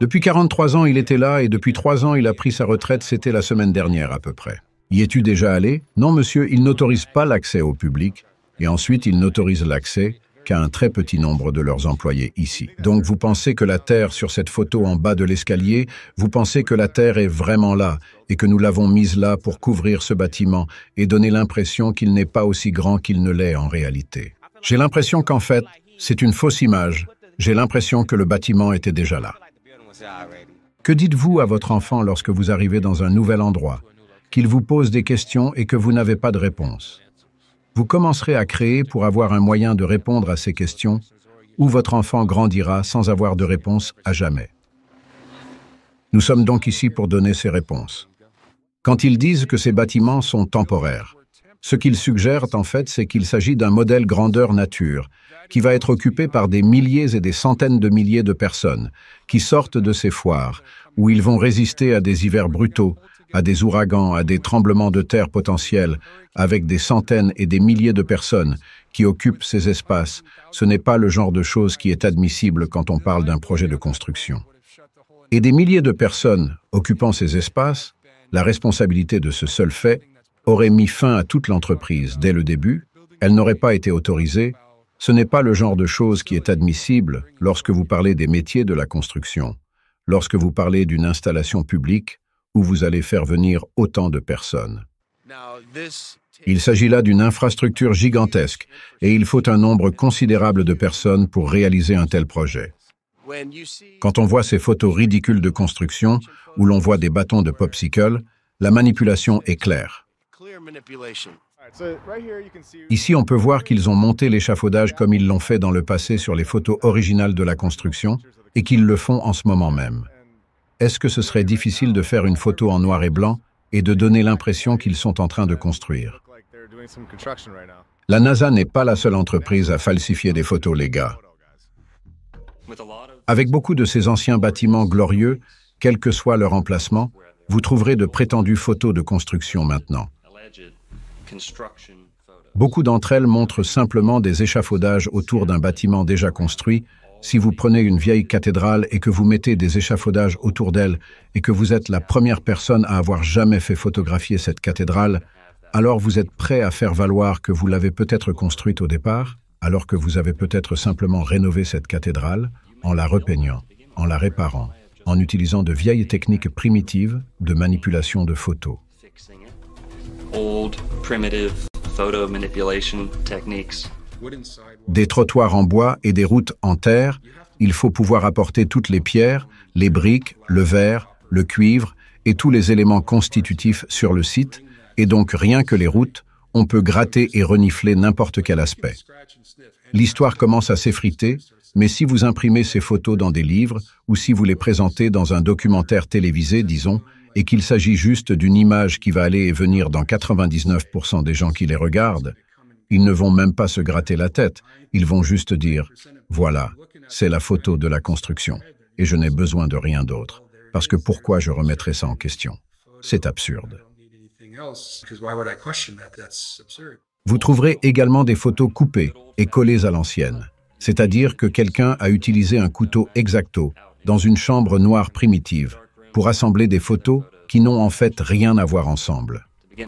Depuis 43 ans, il était là et depuis 3 ans, il a pris sa retraite, c'était la semaine dernière à peu près. Y es-tu déjà allé? Non, monsieur, il n'autorise pas l'accès au public. Et ensuite, il n'autorise l'accès qu'à un très petit nombre de leurs employés ici. Donc, vous pensez que la Terre, sur cette photo en bas de l'escalier, vous pensez que la Terre est vraiment là et que nous l'avons mise là pour couvrir ce bâtiment et donner l'impression qu'il n'est pas aussi grand qu'il ne l'est en réalité. J'ai l'impression qu'en fait, c'est une fausse image. J'ai l'impression que le bâtiment était déjà là. Que dites-vous à votre enfant lorsque vous arrivez dans un nouvel endroit, qu'il vous pose des questions et que vous n'avez pas de réponse? Vous commencerez à créer pour avoir un moyen de répondre à ces questions, ou votre enfant grandira sans avoir de réponse à jamais. Nous sommes donc ici pour donner ces réponses. Quand ils disent que ces bâtiments sont temporaires, ce qu'ils suggèrent en fait, c'est qu'il s'agit d'un modèle grandeur nature, qui va être occupé par des milliers et des centaines de milliers de personnes qui sortent de ces foires, où ils vont résister à des hivers brutaux, à des ouragans, à des tremblements de terre potentiels, avec des centaines et des milliers de personnes qui occupent ces espaces. Ce n'est pas le genre de chose qui est admissible quand on parle d'un projet de construction. Et des milliers de personnes occupant ces espaces, la responsabilité de ce seul fait aurait mis fin à toute l'entreprise dès le début, elle n'aurait pas été autorisée. Ce n'est pas le genre de chose qui est admissible lorsque vous parlez des métiers de la construction, lorsque vous parlez d'une installation publique où vous allez faire venir autant de personnes. Il s'agit là d'une infrastructure gigantesque et il faut un nombre considérable de personnes pour réaliser un tel projet. Quand on voit ces photos ridicules de construction où l'on voit des bâtons de popsicle, la manipulation est claire. Ici, on peut voir qu'ils ont monté l'échafaudage comme ils l'ont fait dans le passé sur les photos originales de la construction et qu'ils le font en ce moment même. Est-ce que ce serait difficile de faire une photo en noir et blanc et de donner l'impression qu'ils sont en train de construire? La NASA n'est pas la seule entreprise à falsifier des photos, les gars. Avec beaucoup de ces anciens bâtiments glorieux, quel que soit leur emplacement, vous trouverez de prétendues photos de construction maintenant. Beaucoup d'entre elles montrent simplement des échafaudages autour d'un bâtiment déjà construit. Si vous prenez une vieille cathédrale et que vous mettez des échafaudages autour d'elle et que vous êtes la première personne à avoir jamais fait photographier cette cathédrale, alors vous êtes prêt à faire valoir que vous l'avez peut-être construite au départ, alors que vous avez peut-être simplement rénové cette cathédrale en la repeignant, en la réparant, en utilisant de vieilles techniques primitives de manipulation de photos. Des trottoirs en bois et des routes en terre, il faut pouvoir apporter toutes les pierres, les briques, le verre, le cuivre et tous les éléments constitutifs sur le site, et donc rien que les routes, on peut gratter et renifler n'importe quel aspect. L'histoire commence à s'effriter, mais si vous imprimez ces photos dans des livres ou si vous les présentez dans un documentaire télévisé, disons, et qu'il s'agit juste d'une image qui va aller et venir dans 99% des gens qui les regardent, ils ne vont même pas se gratter la tête, ils vont juste dire « Voilà, c'est la photo de la construction, et je n'ai besoin de rien d'autre, parce que pourquoi je remettrais ça en question? C'est absurde. » Vous trouverez également des photos coupées et collées à l'ancienne, c'est-à-dire que quelqu'un a utilisé un couteau X-Acto dans une chambre noire primitive pour assembler des photos qui n'ont en fait rien à voir ensemble.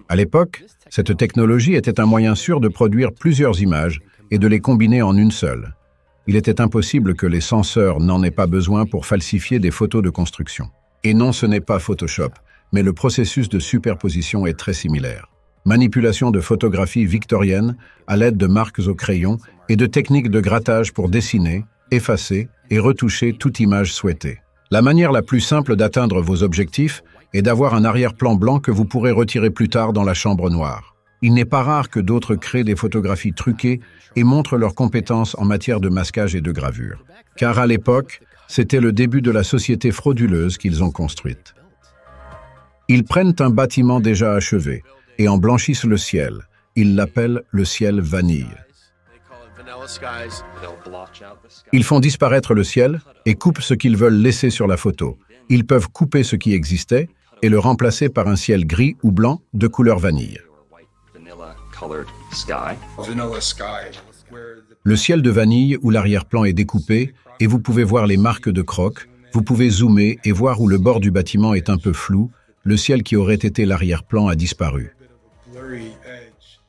À l'époque, cette technologie était un moyen sûr de produire plusieurs images et de les combiner en une seule. Il était impossible que les censeurs n'en aient pas besoin pour falsifier des photos de construction. Et non, ce n'est pas Photoshop, mais le processus de superposition est très similaire. Manipulation de photographie victorienne à l'aide de marques au crayon et de techniques de grattage pour dessiner, effacer et retoucher toute image souhaitée. La manière la plus simple d'atteindre vos objectifs est d'avoir un arrière-plan blanc que vous pourrez retirer plus tard dans la chambre noire. Il n'est pas rare que d'autres créent des photographies truquées et montrent leurs compétences en matière de masquage et de gravure. Car à l'époque, c'était le début de la société frauduleuse qu'ils ont construite. Ils prennent un bâtiment déjà achevé et en blanchissent le ciel. Ils l'appellent le ciel vanille. Ils font disparaître le ciel et coupent ce qu'ils veulent laisser sur la photo. Ils peuvent couper ce qui existait et le remplacer par un ciel gris ou blanc de couleur vanille. Le ciel de vanille où l'arrière-plan est découpé et vous pouvez voir les marques de crocs, vous pouvez zoomer et voir où le bord du bâtiment est un peu flou, le ciel qui aurait été l'arrière-plan a disparu.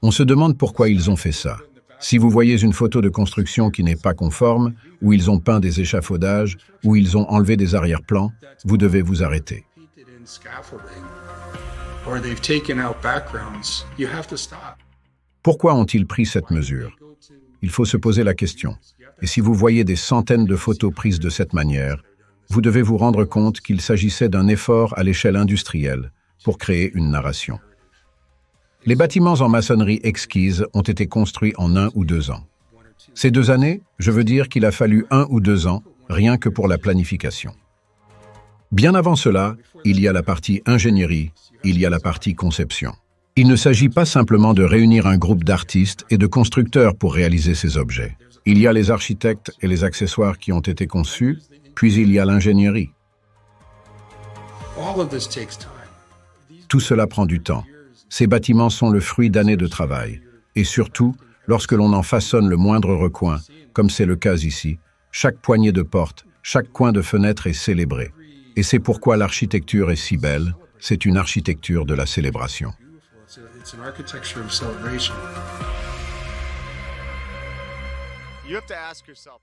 On se demande pourquoi ils ont fait ça. Si vous voyez une photo de construction qui n'est pas conforme, où ils ont peint des échafaudages, où ils ont enlevé des arrière-plans, vous devez vous arrêter. Pourquoi ont-ils pris cette mesure? Il faut se poser la question. Et si vous voyez des centaines de photos prises de cette manière, vous devez vous rendre compte qu'il s'agissait d'un effort à l'échelle industrielle pour créer une narration. Les bâtiments en maçonnerie exquise ont été construits en 1 ou 2 ans. Ces 2 années, je veux dire qu'il a fallu 1 ou 2 ans, rien que pour la planification. Bien avant cela, il y a la partie ingénierie, il y a la partie conception. Il ne s'agit pas simplement de réunir un groupe d'artistes et de constructeurs pour réaliser ces objets. Il y a les architectes et les accessoires qui ont été conçus, puis il y a l'ingénierie. Tout cela prend du temps. Ces bâtiments sont le fruit d'années de travail. Et surtout, lorsque l'on en façonne le moindre recoin, comme c'est le cas ici, chaque poignée de porte, chaque coin de fenêtre est célébré. Et c'est pourquoi l'architecture est si belle, c'est une architecture de la célébration.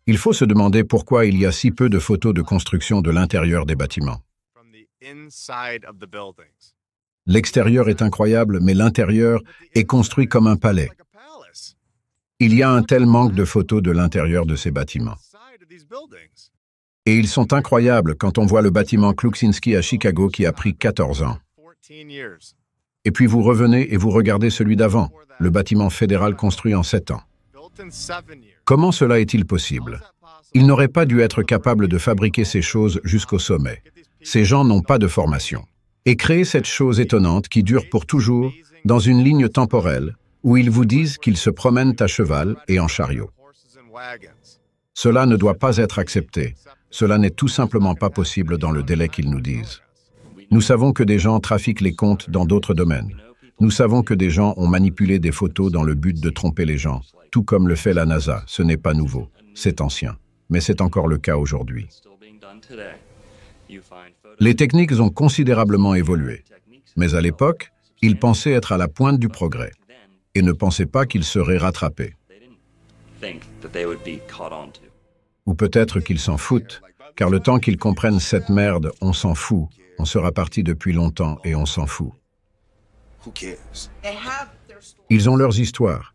Il faut se demander pourquoi il y a si peu de photos de construction de l'intérieur des bâtiments. L'extérieur est incroyable, mais l'intérieur est construit comme un palais. Il y a un tel manque de photos de l'intérieur de ces bâtiments. Et ils sont incroyables quand on voit le bâtiment Kluczynski à Chicago qui a pris 14 ans. Et puis vous revenez et vous regardez celui d'avant, le bâtiment fédéral construit en 7 ans. Comment cela est-il possible? Ils n'auraient pas dû être capables de fabriquer ces choses jusqu'au sommet. Ces gens n'ont pas de formation. Et créer cette chose étonnante qui dure pour toujours, dans une ligne temporelle, où ils vous disent qu'ils se promènent à cheval et en chariot. Cela ne doit pas être accepté. Cela n'est tout simplement pas possible dans le délai qu'ils nous disent. Nous savons que des gens trafiquent les comptes dans d'autres domaines. Nous savons que des gens ont manipulé des photos dans le but de tromper les gens, tout comme le fait la NASA. Ce n'est pas nouveau, c'est ancien, mais c'est encore le cas aujourd'hui. Les techniques ont considérablement évolué, mais à l'époque, ils pensaient être à la pointe du progrès et ne pensaient pas qu'ils seraient rattrapés. Ou peut-être qu'ils s'en foutent, car le temps qu'ils comprennent cette merde, on s'en fout. On sera parti depuis longtemps et on s'en fout. Ils ont leurs histoires.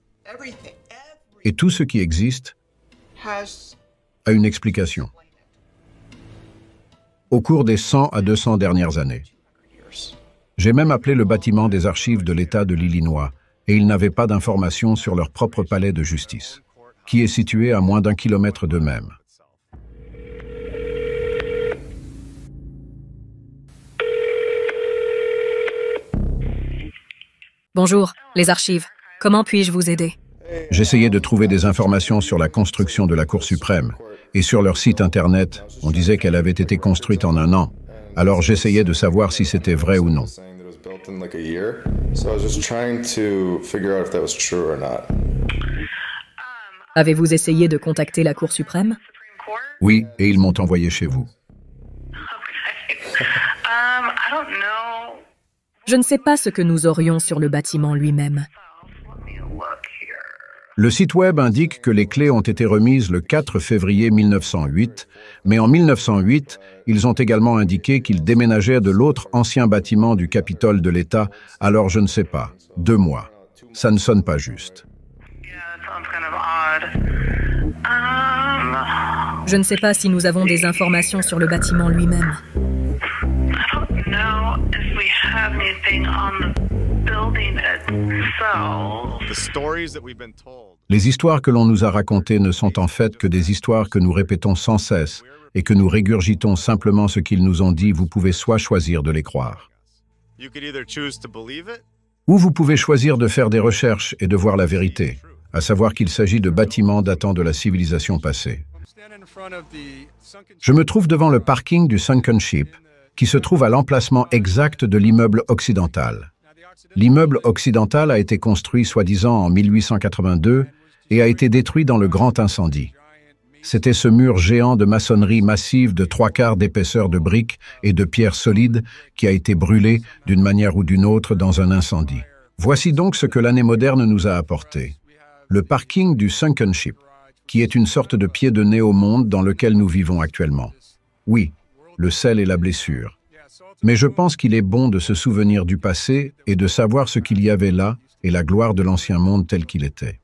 Et tout ce qui existe a une explication. Au cours des 100 à 200 dernières années. J'ai même appelé le bâtiment des archives de l'État de l'Illinois et ils n'avaient pas d'informations sur leur propre palais de justice, qui est situé à moins d'1 kilomètre d'eux-mêmes. Bonjour, les archives. Comment puis-je vous aider? J'essayais de trouver des informations sur la construction de la Cour suprême. Et sur leur site internet, on disait qu'elle avait été construite en 1 an. Alors j'essayais de savoir si c'était vrai ou non. Avez-vous essayé de contacter la Cour suprême? Oui, et ils m'ont envoyé chez vous. Je ne sais pas ce que nous aurions sur le bâtiment lui-même. Le site web indique que les clés ont été remises le 4 février 1908, mais en 1908, ils ont également indiqué qu'ils déménageaient de l'autre ancien bâtiment du Capitole de l'État, alors je ne sais pas, 2 mois. Ça ne sonne pas juste. Je ne sais pas si nous avons des informations sur le bâtiment lui-même. Les histoires que l'on nous a racontées ne sont en fait que des histoires que nous répétons sans cesse et que nous régurgitons simplement ce qu'ils nous ont dit. Vous pouvez soit choisir de les croire, ou vous pouvez choisir de faire des recherches et de voir la vérité, à savoir qu'il s'agit de bâtiments datant de la civilisation passée. Je me trouve devant le parking du Sunken Ship, qui se trouve à l'emplacement exact de l'immeuble occidental. L'immeuble occidental a été construit soi-disant en 1882 et a été détruit dans le grand incendie. C'était ce mur géant de maçonnerie massive de 3/4 d'épaisseur de briques et de pierres solides qui a été brûlé d'une manière ou d'une autre dans un incendie. Voici donc ce que l'année moderne nous a apporté. Le parking du Sunken Ship, qui est une sorte de pied de nez au monde dans lequel nous vivons actuellement. Oui, le sel et la blessure. Mais je pense qu'il est bon de se souvenir du passé et de savoir ce qu'il y avait là et la gloire de l'ancien monde tel qu'il était.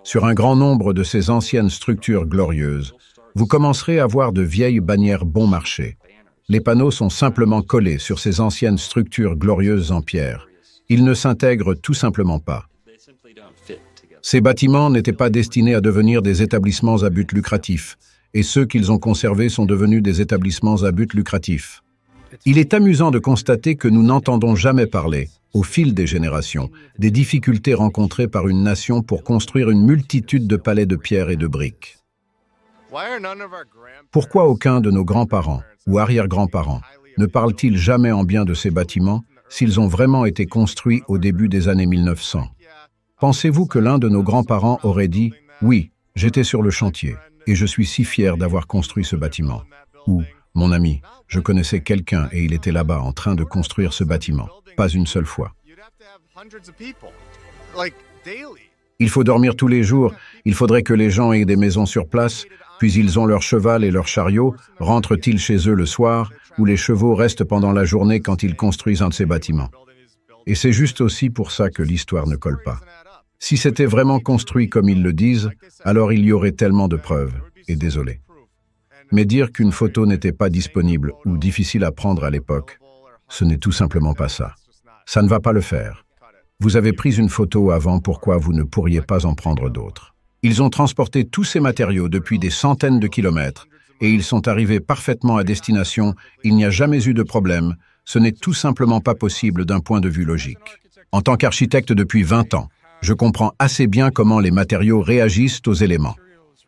Sur un grand nombre de ces anciennes structures glorieuses, vous commencerez à voir de vieilles bannières bon marché. Les panneaux sont simplement collés sur ces anciennes structures glorieuses en pierre. Ils ne s'intègrent tout simplement pas. Ces bâtiments n'étaient pas destinés à devenir des établissements à but lucratif, et ceux qu'ils ont conservés sont devenus des établissements à but lucratif. Il est amusant de constater que nous n'entendons jamais parler, au fil des générations, des difficultés rencontrées par une nation pour construire une multitude de palais de pierre et de briques. Pourquoi aucun de nos grands-parents ou arrière-grands-parents ne parle-t-il jamais en bien de ces bâtiments s'ils ont vraiment été construits au début des années 1900? Pensez-vous que l'un de nos grands-parents aurait dit « Oui, j'étais sur le chantier et je suis si fier d'avoir construit ce bâtiment » ou « Mon ami, je connaissais quelqu'un et il était là-bas en train de construire ce bâtiment. » Pas une seule fois. Il faut dormir tous les jours, il faudrait que les gens aient des maisons sur place, puis ils ont leur cheval et leur chariot, rentrent-ils chez eux le soir, ou les chevaux restent pendant la journée quand ils construisent un de ces bâtiments. Et c'est juste aussi pour ça que l'histoire ne colle pas. Si c'était vraiment construit comme ils le disent, alors il y aurait tellement de preuves, et désolé. Mais dire qu'une photo n'était pas disponible ou difficile à prendre à l'époque, ce n'est tout simplement pas ça. Ça ne va pas le faire. Vous avez pris une photo avant, pourquoi vous ne pourriez pas en prendre d'autres? Ils ont transporté tous ces matériaux depuis des centaines de kilomètres et ils sont arrivés parfaitement à destination, il n'y a jamais eu de problème, ce n'est tout simplement pas possible d'un point de vue logique. En tant qu'architecte depuis 20 ans, je comprends assez bien comment les matériaux réagissent aux éléments.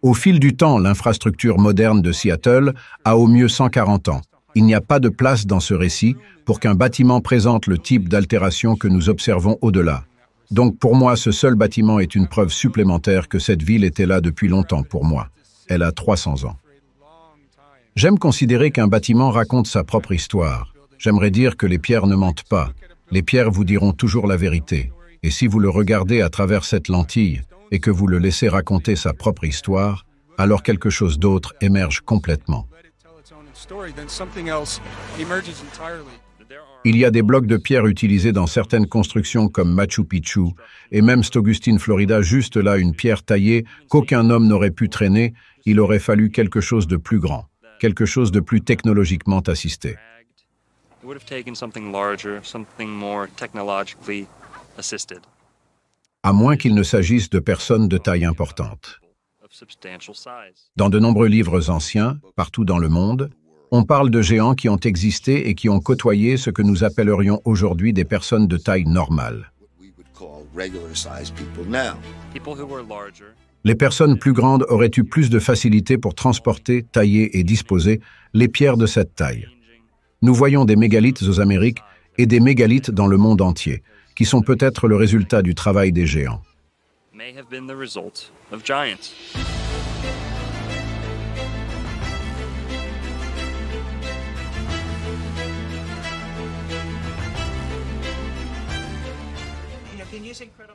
Au fil du temps, l'infrastructure moderne de Seattle a au mieux 140 ans. Il n'y a pas de place dans ce récit pour qu'un bâtiment présente le type d'altération que nous observons au-delà. Donc pour moi, ce seul bâtiment est une preuve supplémentaire que cette ville était là depuis longtemps pour moi. Elle a 300 ans. J'aime considérer qu'un bâtiment raconte sa propre histoire. J'aimerais dire que les pierres ne mentent pas. Les pierres vous diront toujours la vérité. Et si vous le regardez à travers cette lentille et que vous le laissez raconter sa propre histoire, alors quelque chose d'autre émerge complètement. Il y a des blocs de pierre utilisés dans certaines constructions comme Machu Picchu et même Augustine, Florida, juste là une pierre taillée qu'aucun homme n'aurait pu traîner, il aurait fallu quelque chose de plus grand, quelque chose de plus technologiquement assisté. À moins qu'il ne s'agisse de personnes de taille importante. Dans de nombreux livres anciens, partout dans le monde, on parle de géants qui ont existé et qui ont côtoyé ce que nous appellerions aujourd'hui des personnes de taille normale. Les personnes plus grandes auraient eu plus de facilité pour transporter, tailler et disposer les pierres de cette taille. Nous voyons des mégalithes aux Amériques et des mégalithes dans le monde entier, qui sont peut-être le résultat du travail des géants.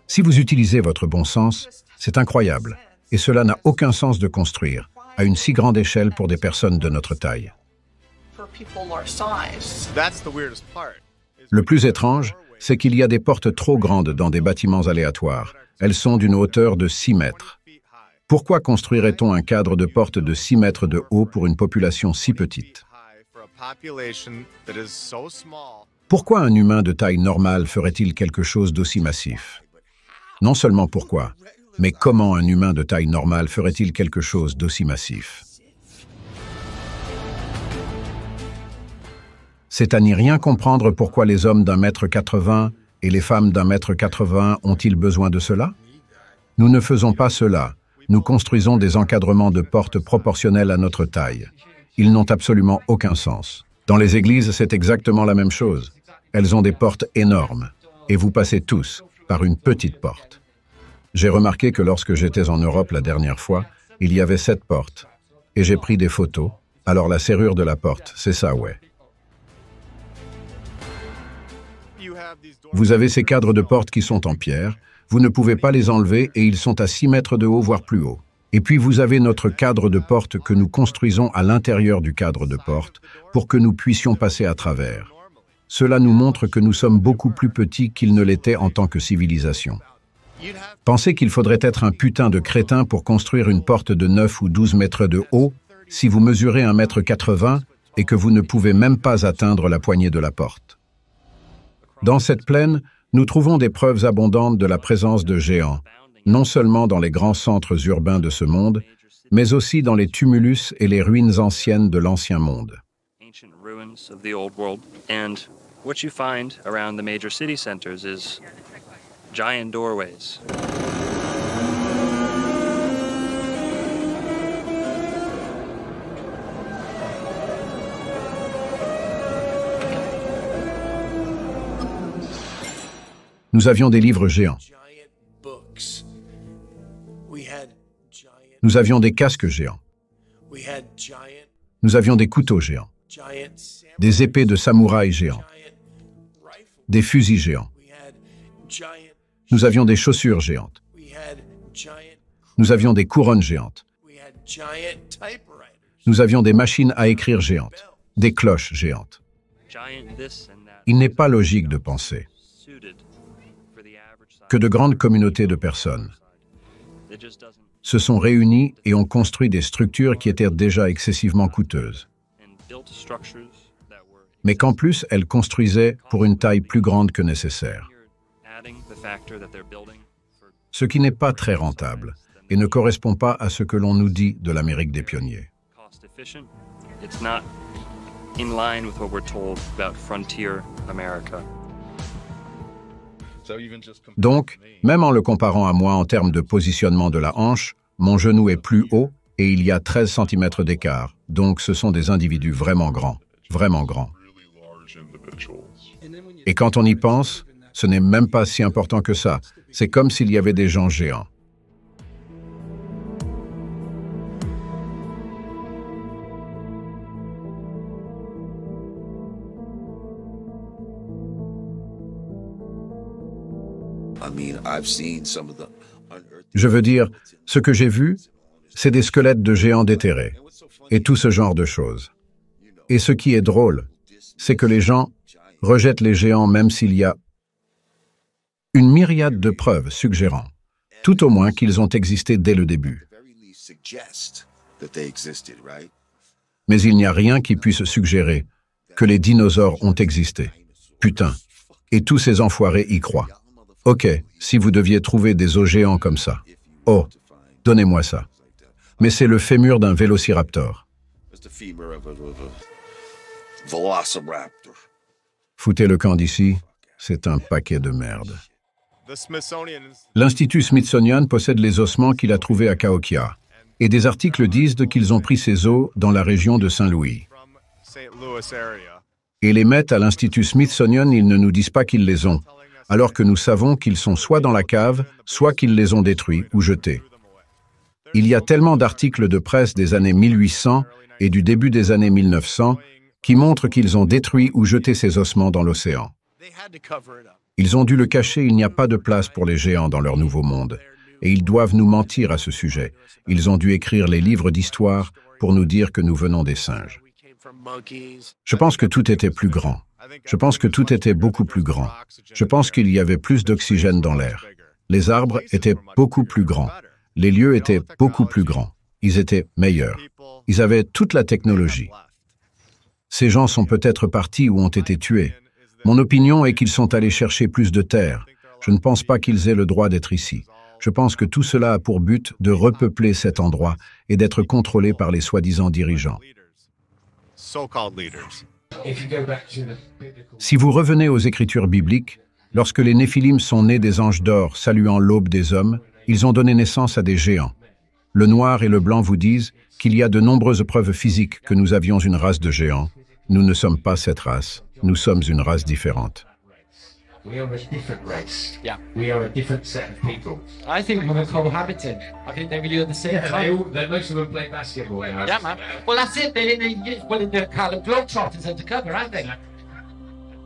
Si vous utilisez votre bon sens, c'est incroyable, et cela n'a aucun sens de construire à une si grande échelle pour des personnes de notre taille. Le plus étrange, c'est qu'il y a des portes trop grandes dans des bâtiments aléatoires. Elles sont d'une hauteur de 6 mètres. Pourquoi construirait-on un cadre de porte de 6 mètres de haut pour une population si petite? Pourquoi un humain de taille normale ferait-il quelque chose d'aussi massif? Non seulement pourquoi, mais comment un humain de taille normale ferait-il quelque chose d'aussi massif? C'est à n'y rien comprendre pourquoi les hommes d'1,80 m et les femmes d'1,80 m ont-ils besoin de cela? Nous ne faisons pas cela. Nous construisons des encadrements de portes proportionnels à notre taille. Ils n'ont absolument aucun sens. Dans les églises, c'est exactement la même chose. Elles ont des portes énormes, et vous passez tous par une petite porte. J'ai remarqué que lorsque j'étais en Europe la dernière fois, il y avait 7 portes, et j'ai pris des photos. Alors la serrure de la porte, c'est ça, ouais. Vous avez ces cadres de porte qui sont en pierre, vous ne pouvez pas les enlever et ils sont à 6 mètres de haut, voire plus haut. Et puis vous avez notre cadre de porte que nous construisons à l'intérieur du cadre de porte pour que nous puissions passer à travers. Cela nous montre que nous sommes beaucoup plus petits qu'ils ne l'étaient en tant que civilisation. Pensez qu'il faudrait être un putain de crétin pour construire une porte de 9 ou 12 mètres de haut si vous mesurez 1,80 m et que vous ne pouvez même pas atteindre la poignée de la porte. Dans cette plaine, nous trouvons des preuves abondantes de la présence de géants, non seulement dans les grands centres urbains de ce monde, mais aussi dans les tumulus et les ruines anciennes de l'ancien monde. Nous avions des livres géants. Nous avions des casques géants. Nous avions des couteaux géants. Des épées de samouraï géants. Des fusils géants. Nous avions des chaussures géantes. Nous avions des couronnes géantes. Nous avions des machines à écrire géantes. Des cloches géantes. Il n'est pas logique de penser que de grandes communautés de personnes se sont réunies et ont construit des structures qui étaient déjà excessivement coûteuses, mais qu'en plus elles construisaient pour une taille plus grande que nécessaire. Ce qui n'est pas très rentable et ne correspond pas à ce que l'on nous dit de l'Amérique des pionniers. Donc, même en le comparant à moi en termes de positionnement de la hanche, mon genou est plus haut et il y a 13 cm d'écart. Donc, ce sont des individus vraiment grands, vraiment grands. Et quand on y pense, ce n'est même pas si important que ça. C'est comme s'il y avait des gens géants. Je veux dire, ce que j'ai vu, c'est des squelettes de géants déterrés, et tout ce genre de choses. Et ce qui est drôle, c'est que les gens rejettent les géants même s'il y a une myriade de preuves suggérant, tout au moins qu'ils ont existé dès le début. Mais il n'y a rien qui puisse suggérer que les dinosaures ont existé. Putain. Et tous ces enfoirés y croient. Ok, si vous deviez trouver des os géants comme ça. Oh, donnez-moi ça. Mais c'est le fémur d'un vélociraptor. Foutez le camp d'ici, c'est un paquet de merde. L'Institut Smithsonian possède les ossements qu'il a trouvés à Cahokia. Et des articles disent qu'ils ont pris ces os dans la région de Saint-Louis. Et les mettent à l'Institut Smithsonian, ils ne nous disent pas qu'ils les ont, alors que nous savons qu'ils sont soit dans la cave, soit qu'ils les ont détruits ou jetés. Il y a tellement d'articles de presse des années 1800 et du début des années 1900 qui montrent qu'ils ont détruit ou jeté ces ossements dans l'océan. Ils ont dû le cacher, il n'y a pas de place pour les géants dans leur nouveau monde. Et ils doivent nous mentir à ce sujet. Ils ont dû écrire les livres d'histoire pour nous dire que nous venons des singes. Je pense que tout était plus grand. Je pense que tout était beaucoup plus grand. Je pense qu'il y avait plus d'oxygène dans l'air. Les arbres étaient beaucoup plus grands. Les lieux étaient beaucoup plus grands. Ils étaient meilleurs. Ils avaient toute la technologie. Ces gens sont peut-être partis ou ont été tués. Mon opinion est qu'ils sont allés chercher plus de terre. Je ne pense pas qu'ils aient le droit d'être ici. Je pense que tout cela a pour but de repeupler cet endroit et d'être contrôlé par les soi-disant dirigeants. Si vous revenez aux Écritures bibliques, lorsque les Néphilim sont nés des anges d'or saluant l'aube des hommes, ils ont donné naissance à des géants. Le noir et le blanc vous disent qu'il y a de nombreuses preuves physiques que nous avions une race de géants. Nous ne sommes pas cette race. Nous sommes une race différente. We are a different race. Yeah. We are a different set of people. I think we're cohabiting. I think they really are the same time. Most of them play basketball. Yeah, man. Well, that's it. They didn't well, the Harlem Globetrotters undercover, aren't they?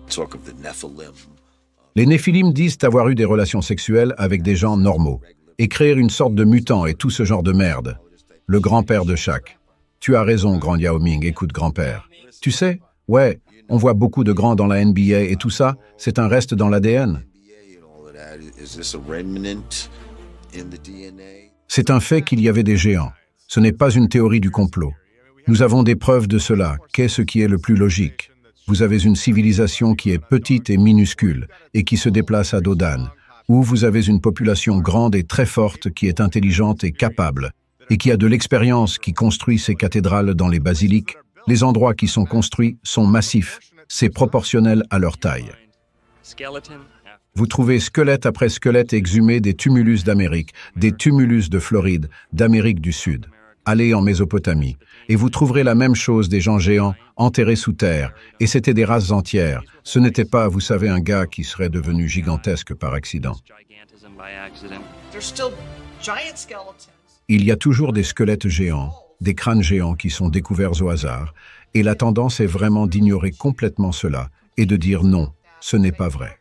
Talk of the Nephilim. Les Néphilim disent avoir eu des relations sexuelles avec des gens normaux et créer une sorte de mutant et tout ce genre de merde. Le grand-père de Shaq. Tu as raison, grand Yao Ming, écoute grand-père. Tu sais, ouais, on voit beaucoup de grands dans la NBA et tout ça, c'est un reste dans l'ADN. C'est un fait qu'il y avait des géants. Ce n'est pas une théorie du complot. Nous avons des preuves de cela. Qu'est-ce qui est le plus logique? Vous avez une civilisation qui est petite et minuscule et qui se déplace à dos d'âne, ou vous avez une population grande et très forte qui est intelligente et capable, et qui a de l'expérience, qui construit ses cathédrales dans les basiliques. Les endroits qui sont construits sont massifs, c'est proportionnel à leur taille. Vous trouvez squelette après squelette exhumé des tumulus d'Amérique, des tumulus de Floride, d'Amérique du Sud. Allez en Mésopotamie, et vous trouverez la même chose, des gens géants, enterrés sous terre, et c'était des races entières. Ce n'était pas, vous savez, un gars qui serait devenu gigantesque par accident. Il y a toujours des squelettes géants, des crânes géants qui sont découverts au hasard, et la tendance est vraiment d'ignorer complètement cela et de dire non, ce n'est pas vrai.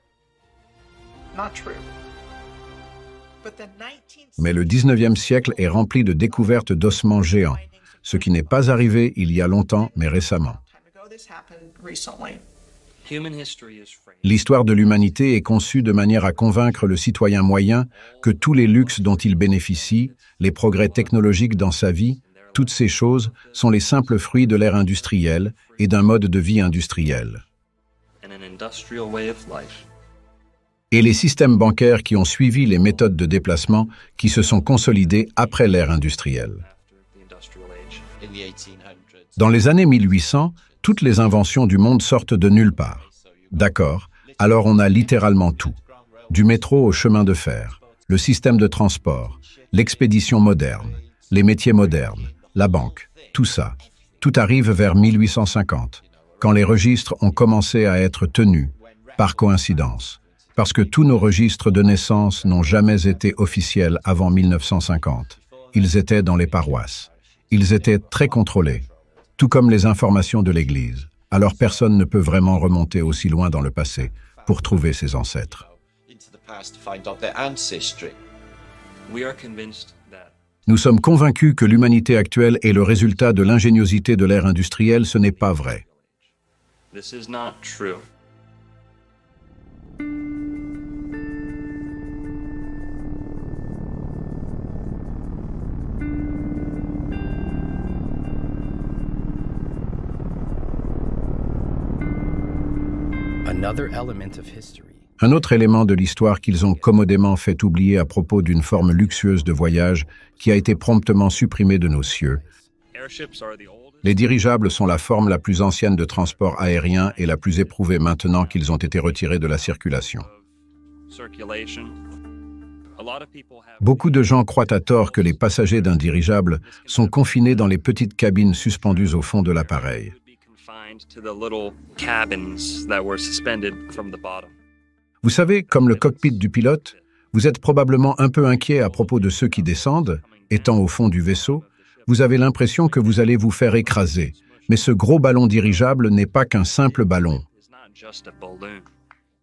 Mais le 19e siècle est rempli de découvertes d'ossements géants, ce qui n'est pas arrivé il y a longtemps, mais récemment. L'histoire de l'humanité est conçue de manière à convaincre le citoyen moyen que tous les luxes dont il bénéficie, les progrès technologiques dans sa vie, toutes ces choses sont les simples fruits de l'ère industrielle et d'un mode de vie industriel. Et les systèmes bancaires qui ont suivi les méthodes de déplacement qui se sont consolidés après l'ère industrielle. Dans les années 1800, toutes les inventions du monde sortent de nulle part. D'accord, alors on a littéralement tout. du métro au chemin de fer, le système de transport, l'expédition moderne, les métiers modernes, la banque, tout ça. Tout arrive vers 1850, quand les registres ont commencé à être tenus, par coïncidence, parce que tous nos registres de naissance n'ont jamais été officiels avant 1950. Ils étaient dans les paroisses. Ils étaient très contrôlés, tout comme les informations de l'Église. Alors personne ne peut vraiment remonter aussi loin dans le passé pour trouver ses ancêtres. Nous sommes convaincus que l'humanité actuelle est le résultat de l'ingéniosité de l'ère industrielle. Ce n'est pas vrai. This is not true. Un autre élément de l'histoire qu'ils ont commodément fait oublier à propos d'une forme luxueuse de voyage qui a été promptement supprimée de nos cieux. Les dirigeables sont la forme la plus ancienne de transport aérien et la plus éprouvée maintenant qu'ils ont été retirés de la circulation. Beaucoup de gens croient à tort que les passagers d'un dirigeable sont confinés dans les petites cabines suspendues au fond de l'appareil. Vous savez, comme le cockpit du pilote, vous êtes probablement un peu inquiet à propos de ceux qui descendent, étant au fond du vaisseau. Vous avez l'impression que vous allez vous faire écraser, mais ce gros ballon dirigeable n'est pas qu'un simple ballon.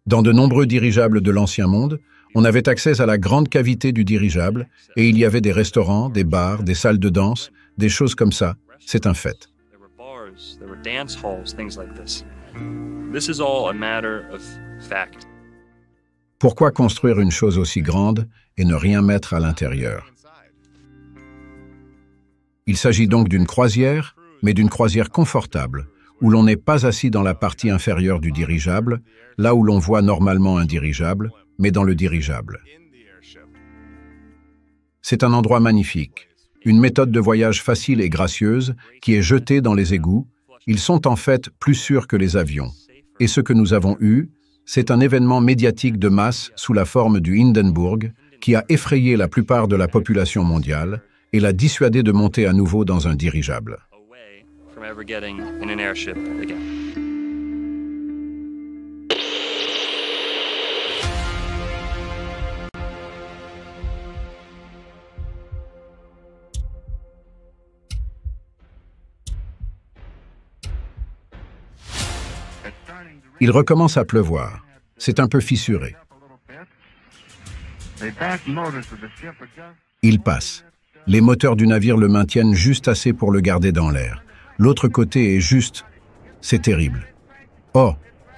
Dans de nombreux dirigeables de l'Ancien Monde, on avait accès à la grande cavité du dirigeable et il y avait des restaurants, des bars, des salles de danse, des choses comme ça. C'est un fait. There were dance halls, things like this. This is all a matter of fact. Pourquoi construire une chose aussi grande et ne rien mettre à l'intérieur? Il s'agit donc d'une croisière, mais d'une croisière confortable, où l'on n'est pas assis dans la partie inférieure du dirigeable, là où l'on voit normalement un dirigeable, mais dans le dirigeable. C'est un endroit magnifique. Une méthode de voyage facile et gracieuse qui est jetée dans les égouts. Ils sont en fait plus sûrs que les avions. Et ce que nous avons eu, c'est un événement médiatique de masse sous la forme du Hindenburg qui a effrayé la plupart de la population mondiale et l'a dissuadé de monter à nouveau dans un dirigeable. Il recommence à pleuvoir. C'est un peu fissuré. Il passe. Les moteurs du navire le maintiennent juste assez pour le garder dans l'air. L'autre côté est juste... C'est terrible. Oh,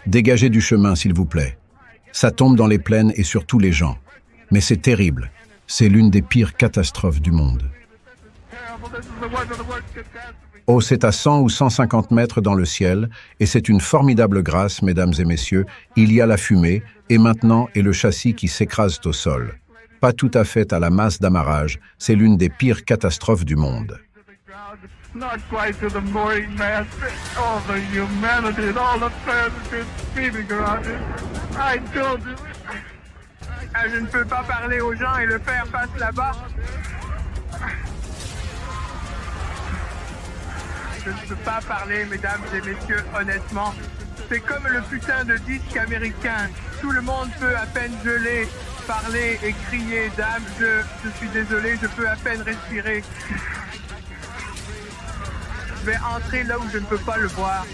dégagez du chemin, s'il vous plaît. Ça tombe dans les plaines et sur tous les gens. Mais c'est terrible. C'est l'une des pires catastrophes du monde. Oh, c'est à 100 ou 150 mètres dans le ciel, et c'est une formidable grâce, mesdames et messieurs. Il y a la fumée, et maintenant est le châssis qui s'écrase au sol. Pas tout à fait à la masse d'amarrage, c'est l'une des pires catastrophes du monde. Je ne peux pas parler aux gens et le faire passe là-bas. Je ne peux pas parler, mesdames et messieurs, honnêtement. C'est comme le putain de disque américain. Tout le monde peut à peine geler, parler et crier. Dame, je suis désolé, je peux à peine respirer. Je vais entrer là où je ne peux pas le voir.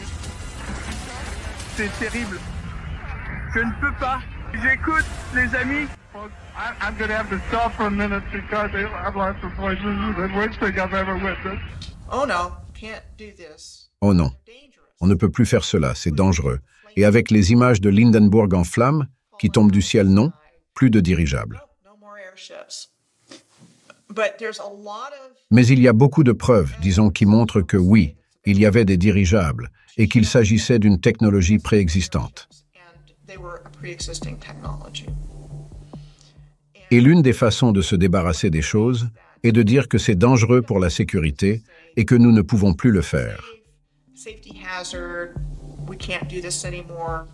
C'est terrible. Je ne peux pas. J'écoute, les amis. I'm going to have to stop for a minute because I've lost the voice. This is the worst thing I've ever witnessed. Oh no, can't do this. Oh non, on ne peut plus faire cela, c'est dangereux. Et avec les images de l'Hindenburg en flammes, qui tombent du ciel, non, plus de dirigeables. Mais il y a beaucoup de preuves, disons, qui montrent que oui, il y avait des dirigeables et qu'il s'agissait d'une technologie préexistante. Et l'une des façons de se débarrasser des choses est de dire que c'est dangereux pour la sécurité et que nous ne pouvons plus le faire. We can't do this anymore.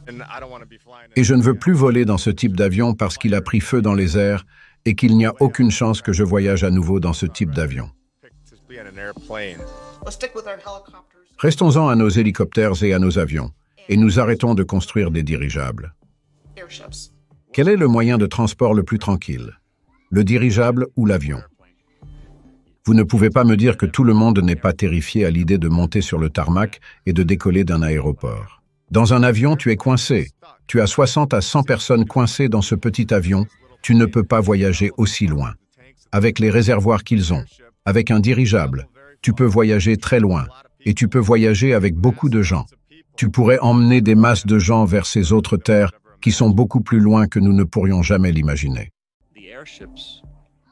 Et je ne veux plus voler dans ce type d'avion parce qu'il a pris feu dans les airs et qu'il n'y a aucune chance que je voyage à nouveau dans ce type d'avion. Let's stick with our helicopters. Restons-en à nos hélicoptères et à nos avions, et nous arrêtons de construire des dirigeables. Airships. Quel est le moyen de transport le plus tranquille? Le dirigeable ou l'avion? Vous ne pouvez pas me dire que tout le monde n'est pas terrifié à l'idée de monter sur le tarmac et de décoller d'un aéroport. Dans un avion, tu es coincé. Tu as 60 à 100 personnes coincées dans ce petit avion. Tu ne peux pas voyager aussi loin. Avec les réservoirs qu'ils ont, avec un dirigeable, tu peux voyager très loin. Et tu peux voyager avec beaucoup de gens. Tu pourrais emmener des masses de gens vers ces autres terres qui sont beaucoup plus loin que nous ne pourrions jamais l'imaginer.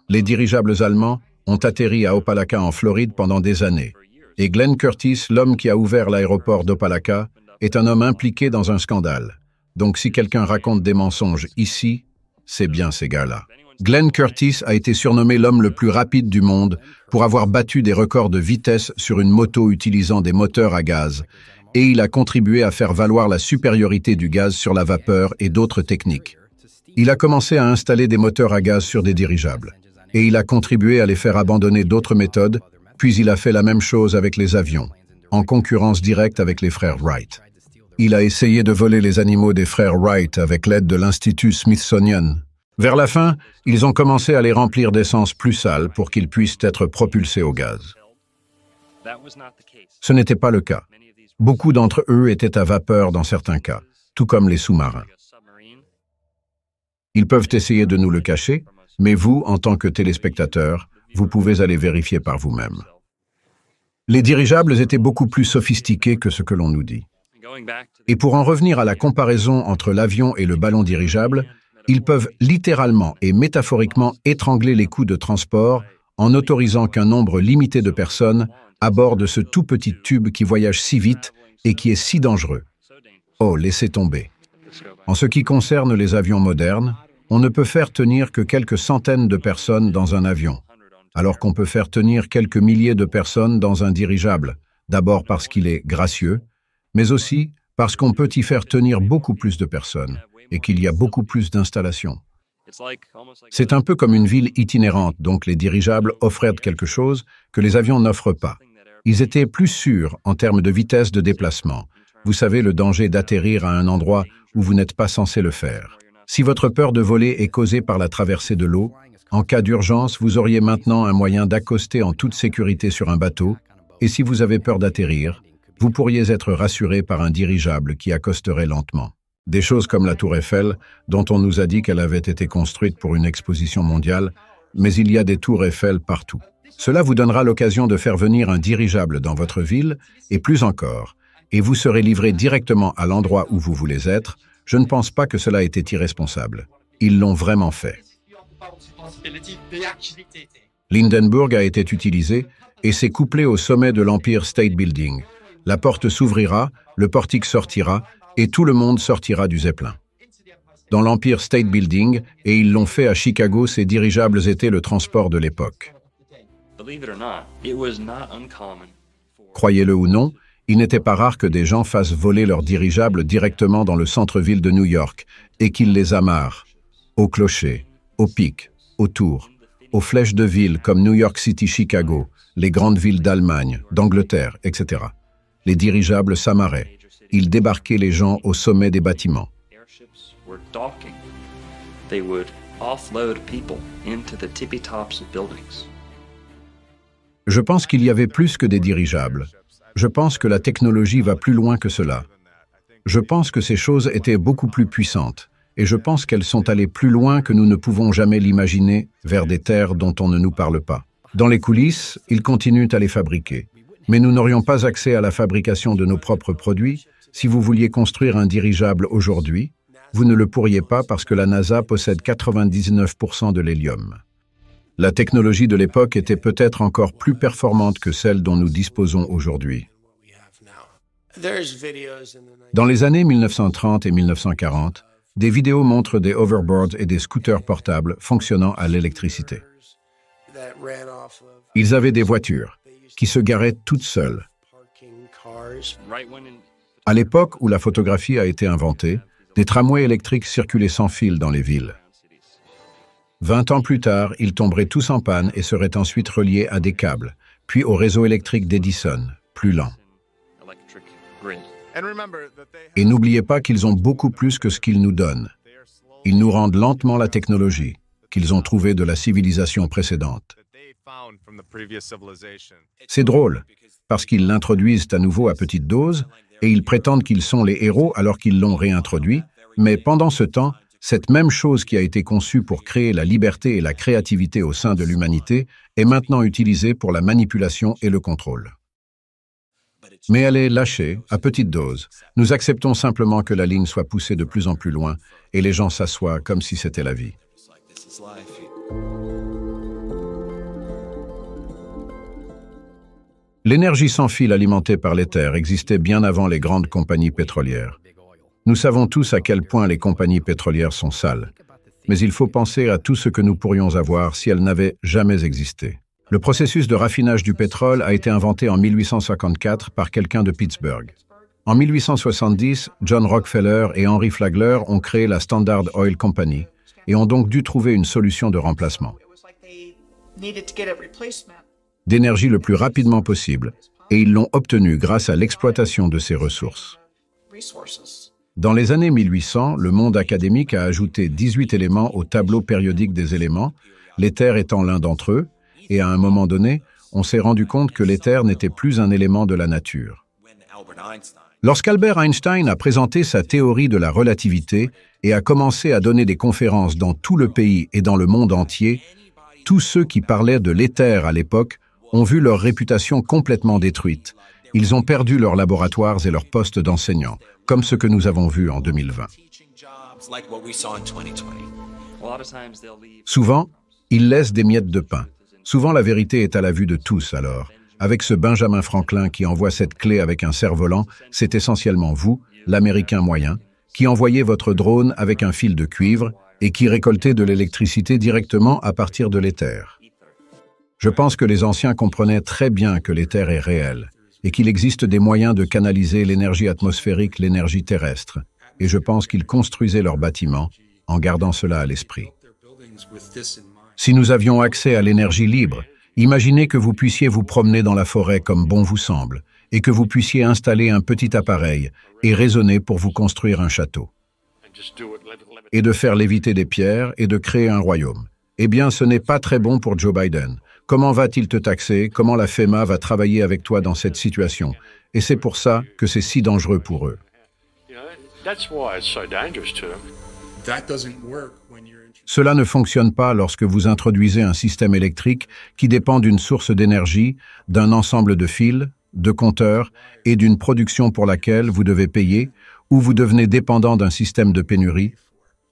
Les dirigeables allemands ont atterri à Opa-locka en Floride pendant des années. Et Glenn Curtis, l'homme qui a ouvert l'aéroport d'Opa-locka, est un homme impliqué dans un scandale. Donc si quelqu'un raconte des mensonges ici, c'est bien ces gars-là. Glenn Curtis a été surnommé l'homme le plus rapide du monde pour avoir battu des records de vitesse sur une moto utilisant des moteurs à gaz, et il a contribué à faire valoir la supériorité du gaz sur la vapeur et d'autres techniques. Il a commencé à installer des moteurs à gaz sur des dirigeables, et il a contribué à les faire abandonner d'autres méthodes, puis il a fait la même chose avec les avions, en concurrence directe avec les frères Wright. Il a essayé de voler les animaux des frères Wright avec l'aide de l'Institut Smithsonian. Vers la fin, ils ont commencé à les remplir d'essence plus sale pour qu'ils puissent être propulsés au gaz. Ce n'était pas le cas. Beaucoup d'entre eux étaient à vapeur dans certains cas, tout comme les sous-marins. Ils peuvent essayer de nous le cacher, mais vous, en tant que téléspectateurs, vous pouvez aller vérifier par vous-même. Les dirigeables étaient beaucoup plus sophistiqués que ce que l'on nous dit. Et pour en revenir à la comparaison entre l'avion et le ballon dirigeable, ils peuvent littéralement et métaphoriquement étrangler les coûts de transport en n'autorisant qu'un nombre limité de personnes à bord de ce tout petit tube qui voyage si vite et qui est si dangereux. Oh, laissez tomber. En ce qui concerne les avions modernes, on ne peut faire tenir que quelques centaines de personnes dans un avion, alors qu'on peut faire tenir quelques milliers de personnes dans un dirigeable, d'abord parce qu'il est gracieux, mais aussi parce qu'on peut y faire tenir beaucoup plus de personnes et qu'il y a beaucoup plus d'installations. C'est un peu comme une ville itinérante, donc les dirigeables offraient quelque chose que les avions n'offrent pas. Ils étaient plus sûrs en termes de vitesse de déplacement. Vous savez le danger d'atterrir à un endroit où vous n'êtes pas censé le faire. Si votre peur de voler est causée par la traversée de l'eau, en cas d'urgence, vous auriez maintenant un moyen d'accoster en toute sécurité sur un bateau, et si vous avez peur d'atterrir, vous pourriez être rassuré par un dirigeable qui accosterait lentement. Des choses comme la Tour Eiffel, dont on nous a dit qu'elle avait été construite pour une exposition mondiale, mais il y a des tours Eiffel partout. Cela vous donnera l'occasion de faire venir un dirigeable dans votre ville, et plus encore, et vous serez livré directement à l'endroit où vous voulez être. Je ne pense pas que cela était irresponsable. Ils l'ont vraiment fait. L'Hindenburg a été utilisé et s'est couplé au sommet de l'Empire State Building. La porte s'ouvrira, le portique sortira, et tout le monde sortira du Zeppelin. Dans l'Empire State Building, et ils l'ont fait à Chicago, ces dirigeables étaient le transport de l'époque. Croyez-le ou non, il n'était pas rare que des gens fassent voler leurs dirigeables directement dans le centre-ville de New York et qu'ils les amarrent aux clochers, aux pics, aux tours, aux flèches de villes comme New York City, Chicago, les grandes villes d'Allemagne, d'Angleterre, etc. Les dirigeables s'amarraient. Ils débarquaient les gens au sommet des bâtiments. Je pense qu'il y avait plus que des dirigeables. Je pense que la technologie va plus loin que cela. Je pense que ces choses étaient beaucoup plus puissantes, et je pense qu'elles sont allées plus loin que nous ne pouvons jamais l'imaginer, vers des terres dont on ne nous parle pas. Dans les coulisses, ils continuent à les fabriquer. Mais nous n'aurions pas accès à la fabrication de nos propres produits. Si vous vouliez construire un dirigeable aujourd'hui, vous ne le pourriez pas parce que la NASA possède 99% de l'hélium. La technologie de l'époque était peut-être encore plus performante que celle dont nous disposons aujourd'hui. Dans les années 1930 et 1940, des vidéos montrent des hoverboards et des scooters portables fonctionnant à l'électricité. Ils avaient des voitures qui se garaient toutes seules. À l'époque où la photographie a été inventée, des tramways électriques circulaient sans fil dans les villes. 20 ans plus tard, ils tomberaient tous en panne et seraient ensuite reliés à des câbles, puis au réseau électrique d'Edison, plus lent. Et n'oubliez pas qu'ils ont beaucoup plus que ce qu'ils nous donnent. Ils nous rendent lentement la technologie qu'ils ont trouvée de la civilisation précédente. C'est drôle, parce qu'ils l'introduisent à nouveau à petite dose, et ils prétendent qu'ils sont les héros alors qu'ils l'ont réintroduit, mais pendant ce temps, cette même chose qui a été conçue pour créer la liberté et la créativité au sein de l'humanité est maintenant utilisée pour la manipulation et le contrôle. Mais elle est lâchée, à petite dose. Nous acceptons simplement que la ligne soit poussée de plus en plus loin et les gens s'assoient comme si c'était la vie. L'énergie sans fil alimentée par l'éther existait bien avant les grandes compagnies pétrolières. Nous savons tous à quel point les compagnies pétrolières sont sales, mais il faut penser à tout ce que nous pourrions avoir si elles n'avaient jamais existé. Le processus de raffinage du pétrole a été inventé en 1854 par quelqu'un de Pittsburgh. En 1870, John Rockefeller et Henry Flagler ont créé la Standard Oil Company et ont donc dû trouver une solution de remplacement d'énergie le plus rapidement possible, et ils l'ont obtenu grâce à l'exploitation de ces ressources. Dans les années 1800, le monde académique a ajouté 18 éléments au tableau périodique des éléments, l'éther étant l'un d'entre eux, et à un moment donné, on s'est rendu compte que l'éther n'était plus un élément de la nature. Lorsqu'Albert Einstein a présenté sa théorie de la relativité et a commencé à donner des conférences dans tout le pays et dans le monde entier, tous ceux qui parlaient de l'éther à l'époque ont vu leur réputation complètement détruite. Ils ont perdu leurs laboratoires et leurs postes d'enseignants, comme ce que nous avons vu en 2020. Souvent, ils laissent des miettes de pain. Souvent, la vérité est à la vue de tous alors. Avec ce Benjamin Franklin qui envoie cette clé avec un cerf-volant, c'est essentiellement vous, l'Américain moyen, qui envoyez votre drone avec un fil de cuivre et qui récoltez de l'électricité directement à partir de l'éther. Je pense que les anciens comprenaient très bien que l'éther est réel et qu'il existe des moyens de canaliser l'énergie atmosphérique, l'énergie terrestre, et je pense qu'ils construisaient leurs bâtiments en gardant cela à l'esprit. Si nous avions accès à l'énergie libre, imaginez que vous puissiez vous promener dans la forêt comme bon vous semble, et que vous puissiez installer un petit appareil et raisonner pour vous construire un château, et de faire léviter des pierres et de créer un royaume. Eh bien, ce n'est pas très bon pour Joe Biden. Comment va-t-il te taxer? Comment la FEMA va travailler avec toi dans cette situation? Et c'est pour ça que c'est si dangereux pour eux. Cela ne fonctionne pas lorsque vous introduisez un système électrique qui dépend d'une source d'énergie, d'un ensemble de fils, de compteurs et d'une production pour laquelle vous devez payer, ou vous devenez dépendant d'un système de pénurie.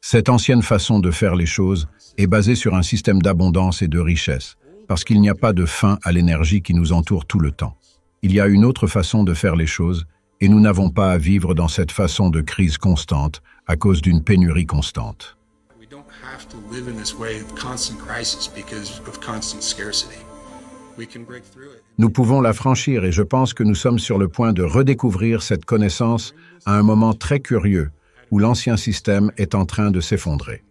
Cette ancienne façon de faire les choses est basée sur un système d'abondance et de richesse, parce qu'il n'y a pas de fin à l'énergie qui nous entoure tout le temps. Il y a une autre façon de faire les choses, et nous n'avons pas à vivre dans cette façon de crise constante à cause d'une pénurie constante. Nous pouvons la franchir et je pense que nous sommes sur le point de redécouvrir cette connaissance à un moment très curieux où l'ancien système est en train de s'effondrer.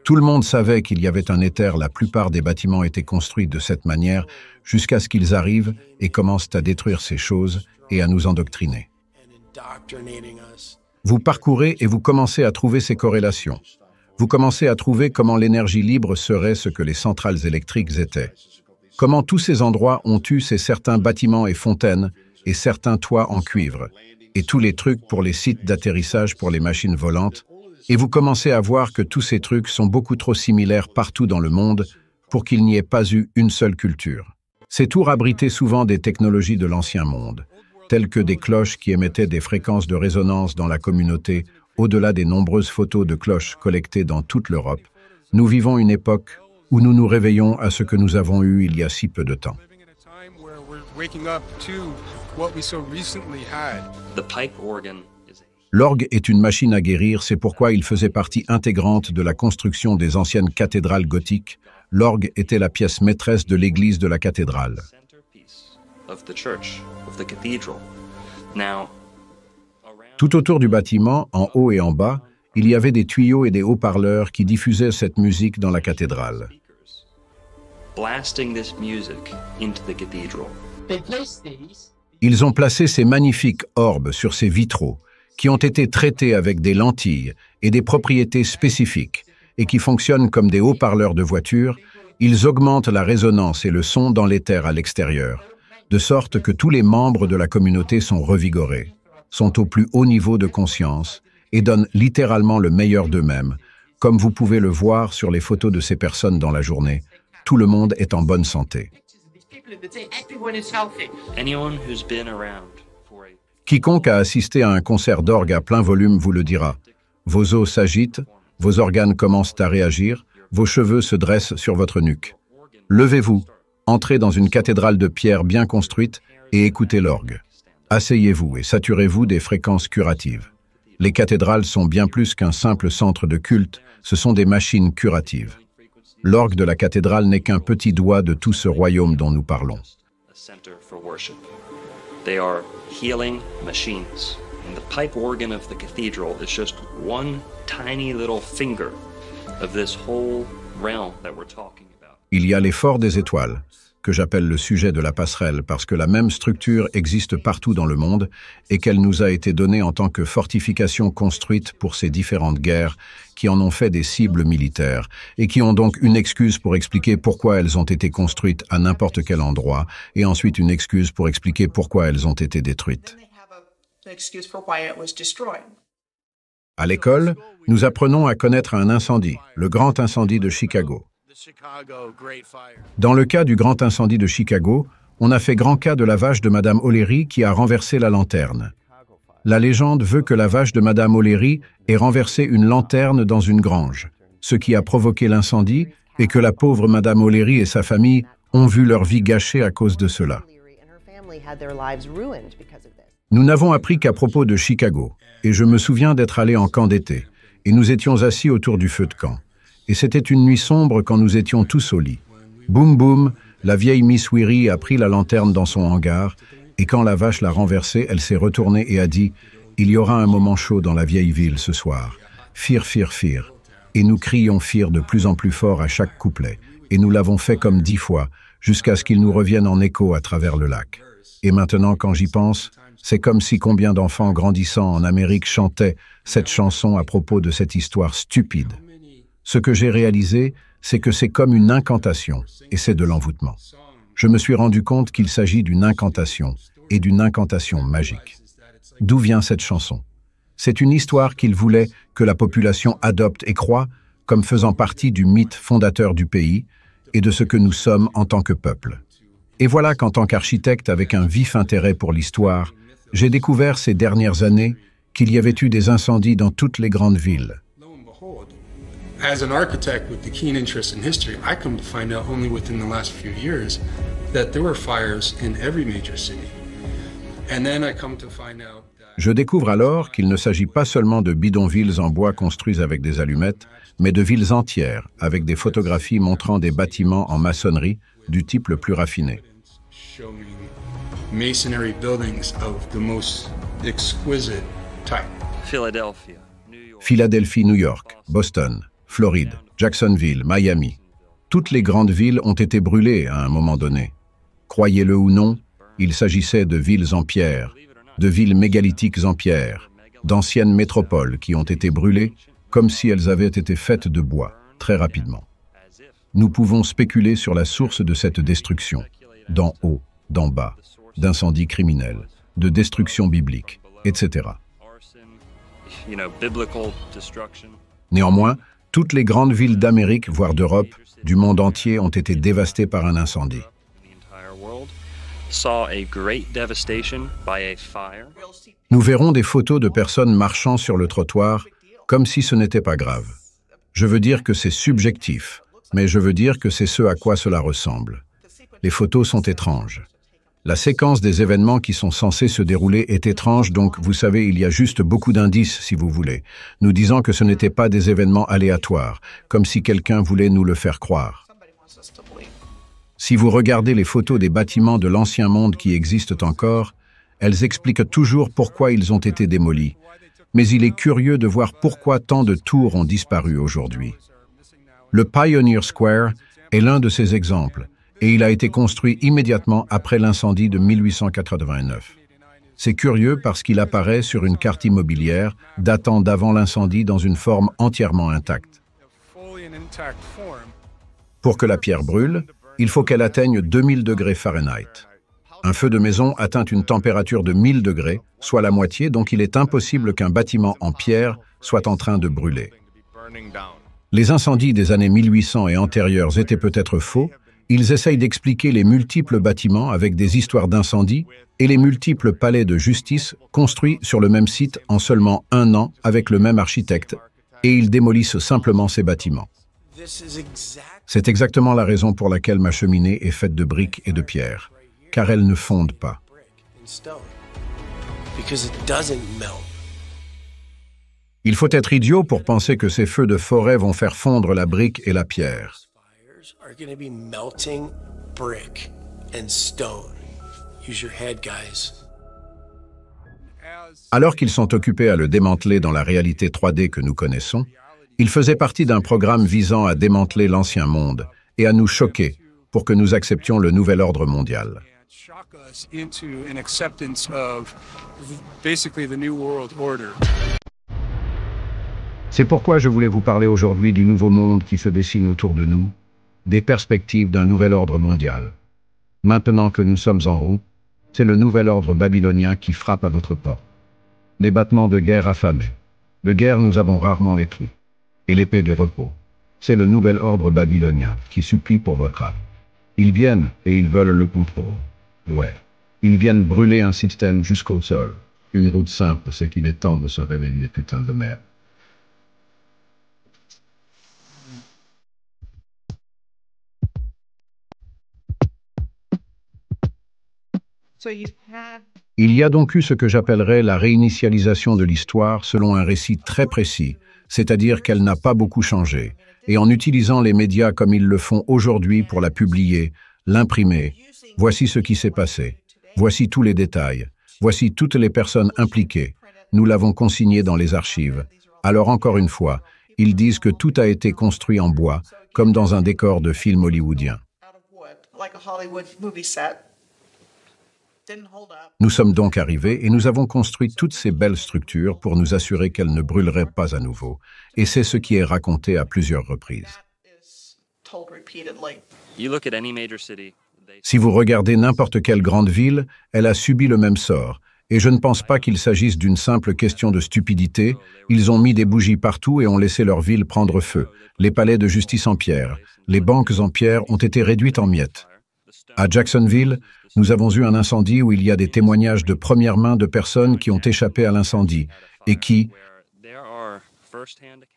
Tout le monde savait qu'il y avait un éther, la plupart des bâtiments étaient construits de cette manière jusqu'à ce qu'ils arrivent et commencent à détruire ces choses et à nous endoctriner. Vous parcourez et vous commencez à trouver ces corrélations. Vous commencez à trouver comment l'énergie libre serait ce que les centrales électriques étaient. Comment tous ces endroits ont eu ces certains bâtiments et fontaines et certains toits en cuivre, et tous les trucs pour les sites d'atterrissage pour les machines volantes, et vous commencez à voir que tous ces trucs sont beaucoup trop similaires partout dans le monde pour qu'il n'y ait pas eu une seule culture. Ces tours abritaient souvent des technologies de l'ancien monde, telles que des cloches qui émettaient des fréquences de résonance dans la communauté, au-delà des nombreuses photos de cloches collectées dans toute l'Europe. Nous vivons une époque où nous nous réveillons à ce que nous avons eu il y a si peu de temps. L'orgue est une machine à guérir, c'est pourquoi il faisait partie intégrante de la construction des anciennes cathédrales gothiques. L'orgue était la pièce maîtresse de l'église de la cathédrale. of the church, of the cathedral. Now, tout autour du bâtiment, en haut et en bas, il y avait des tuyaux et des haut-parleurs qui diffusaient cette musique dans la cathédrale. Blasting this music into the cathedral. Ils ont placé ces magnifiques orbes sur ces vitraux, qui ont été traités avec des lentilles et des propriétés spécifiques, et qui fonctionnent comme des haut-parleurs de voiture. Ils augmentent la résonance et le son dans l'éther à l'extérieur, de sorte que tous les membres de la communauté sont revigorés, sont au plus haut niveau de conscience et donnent littéralement le meilleur d'eux-mêmes, comme vous pouvez le voir sur les photos de ces personnes dans la journée. Tout le monde est en bonne santé. Quiconque a assisté à un concert d'orgue à plein volume vous le dira. Vos os s'agitent, vos organes commencent à réagir, vos cheveux se dressent sur votre nuque. Levez-vous, entrez dans une cathédrale de pierre bien construite et écoutez l'orgue. Asseyez-vous et saturez-vous des fréquences curatives. Les cathédrales sont bien plus qu'un simple centre de culte, ce sont des machines curatives. L'orgue de la cathédrale n'est qu'un petit doigt de tout ce royaume dont nous parlons. They are healing machines. And the pipe organ of the cathedral is just one tiny little finger of this whole realm that we're talking about. Il y a l'effort des étoiles, que j'appelle le sujet de la passerelle, parce que la même structure existe partout dans le monde et qu'elle nous a été donnée en tant que fortification construite pour ces différentes guerres qui en ont fait des cibles militaires et qui ont donc une excuse pour expliquer pourquoi elles ont été construites à n'importe quel endroit et ensuite une excuse pour expliquer pourquoi elles ont été détruites. À l'école, nous apprenons à connaître un incendie, le grand incendie de Chicago. Dans le cas du grand incendie de Chicago, on a fait grand cas de la vache de Madame O'Leary qui a renversé la lanterne. La légende veut que la vache de Madame O'Leary ait renversé une lanterne dans une grange, ce qui a provoqué l'incendie et que la pauvre Madame O'Leary et sa famille ont vu leur vie gâchée à cause de cela. Nous n'avons appris qu'à propos de Chicago, et je me souviens d'être allé en camp d'été, et nous étions assis autour du feu de camp. Et c'était une nuit sombre quand nous étions tous au lit. Boum boum, la vieille Miss Weary a pris la lanterne dans son hangar, et quand la vache l'a renversée, elle s'est retournée et a dit « Il y aura un moment chaud dans la vieille ville ce soir. Fir, fir, fir. » Et nous crions fir de plus en plus fort à chaque couplet, et nous l'avons fait comme 10 fois, jusqu'à ce qu'il nous revienne en écho à travers le lac. Et maintenant, quand j'y pense, c'est comme si combien d'enfants grandissant en Amérique chantaient cette chanson à propos de cette histoire stupide. Ce que j'ai réalisé, c'est que c'est comme une incantation, et c'est de l'envoûtement. Je me suis rendu compte qu'il s'agit d'une incantation, et d'une incantation magique. D'où vient cette chanson? C'est une histoire qu'il voulait que la population adopte et croie comme faisant partie du mythe fondateur du pays et de ce que nous sommes en tant que peuple. Et voilà qu'en tant qu'architecte avec un vif intérêt pour l'histoire, j'ai découvert ces dernières années qu'il y avait eu des incendies dans toutes les grandes villes. As an architect with the keen interest in history, I come to find out only within the last few years that there were fires in every major city. And then I come to find out that... Je découvre alors qu'il ne s'agit pas seulement de bidonvilles en bois construits avec des allumettes, mais de villes entières avec des photographies montrant des bâtiments en maçonnerie du type le plus raffiné. Masonry buildings of the most exquisite type. Philadelphie, New York, Boston, Floride, Jacksonville, Miami. Toutes les grandes villes ont été brûlées à un moment donné. Croyez-le ou non, il s'agissait de villes en pierre, de villes mégalithiques en pierre, d'anciennes métropoles qui ont été brûlées comme si elles avaient été faites de bois, très rapidement. Nous pouvons spéculer sur la source de cette destruction, d'en haut, d'en bas, d'incendies criminels, de destruction biblique, etc. Néanmoins, toutes les grandes villes d'Amérique, voire d'Europe, du monde entier ont été dévastées par un incendie. Nous verrons des photos de personnes marchant sur le trottoir comme si ce n'était pas grave. Je veux dire que c'est subjectif, mais je veux dire que c'est ce à quoi cela ressemble. Les photos sont étranges. La séquence des événements qui sont censés se dérouler est étrange, donc vous savez, il y a juste beaucoup d'indices, si vous voulez, nous disant que ce n'étaient pas des événements aléatoires, comme si quelqu'un voulait nous le faire croire. Si vous regardez les photos des bâtiments de l'Ancien Monde qui existent encore, elles expliquent toujours pourquoi ils ont été démolis. Mais il est curieux de voir pourquoi tant de tours ont disparu aujourd'hui. Le Pioneer Square est l'un de ces exemples, et il a été construit immédiatement après l'incendie de 1889. C'est curieux parce qu'il apparaît sur une carte immobilière datant d'avant l'incendie dans une forme entièrement intacte. Pour que la pierre brûle, il faut qu'elle atteigne 2000 degrés Fahrenheit. Un feu de maison atteint une température de 1000 degrés, soit la moitié, donc il est impossible qu'un bâtiment en pierre soit en train de brûler. Les incendies des années 1800 et antérieurs étaient peut-être faux. Ils essayent d'expliquer les multiples bâtiments avec des histoires d'incendie et les multiples palais de justice construits sur le même site en seulement 1 an avec le même architecte, et ils démolissent simplement ces bâtiments. C'est exactement la raison pour laquelle ma cheminée est faite de briques et de pierres, car elle ne fonde pas. Il faut être idiot pour penser que ces feux de forêt vont faire fondre la brique et la pierre. Alors qu'ils sont occupés à le démanteler dans la réalité 3D que nous connaissons, il faisait partie d'un programme visant à démanteler l'ancien monde et à nous choquer pour que nous acceptions le nouvel ordre mondial. C'est pourquoi je voulais vous parler aujourd'hui du nouveau monde qui se dessine autour de nous, des perspectives d'un nouvel ordre mondial. Maintenant que nous sommes en haut, c'est le nouvel ordre babylonien qui frappe à votre porte. Les battements de guerre affamés. De guerre nous avons rarement épris. Et l'épée de repos. C'est le nouvel ordre babylonien qui supplie pour votre âme. Ils viennent et ils veulent le contrôle. Ouais. Ils viennent brûler un système jusqu'au sol. Une route simple, c'est qu'il est temps de se réveiller, putain de merde. Il y a donc eu ce que j'appellerais la réinitialisation de l'histoire selon un récit très précis, c'est-à-dire qu'elle n'a pas beaucoup changé, et en utilisant les médias comme ils le font aujourd'hui pour la publier, l'imprimer, voici ce qui s'est passé, voici tous les détails, voici toutes les personnes impliquées, nous l'avons consigné dans les archives. Alors encore une fois, ils disent que tout a été construit en bois, comme dans un décor de film hollywoodien. Nous sommes donc arrivés et nous avons construit toutes ces belles structures pour nous assurer qu'elles ne brûleraient pas à nouveau. Et c'est ce qui est raconté à plusieurs reprises. Si vous regardez n'importe quelle grande ville, elle a subi le même sort. Et je ne pense pas qu'il s'agisse d'une simple question de stupidité. Ils ont mis des bougies partout et ont laissé leur ville prendre feu. Les palais de justice en pierre, les banques en pierre ont été réduites en miettes. À Jacksonville, nous avons eu un incendie où il y a des témoignages de première main de personnes qui ont échappé à l'incendie et qui,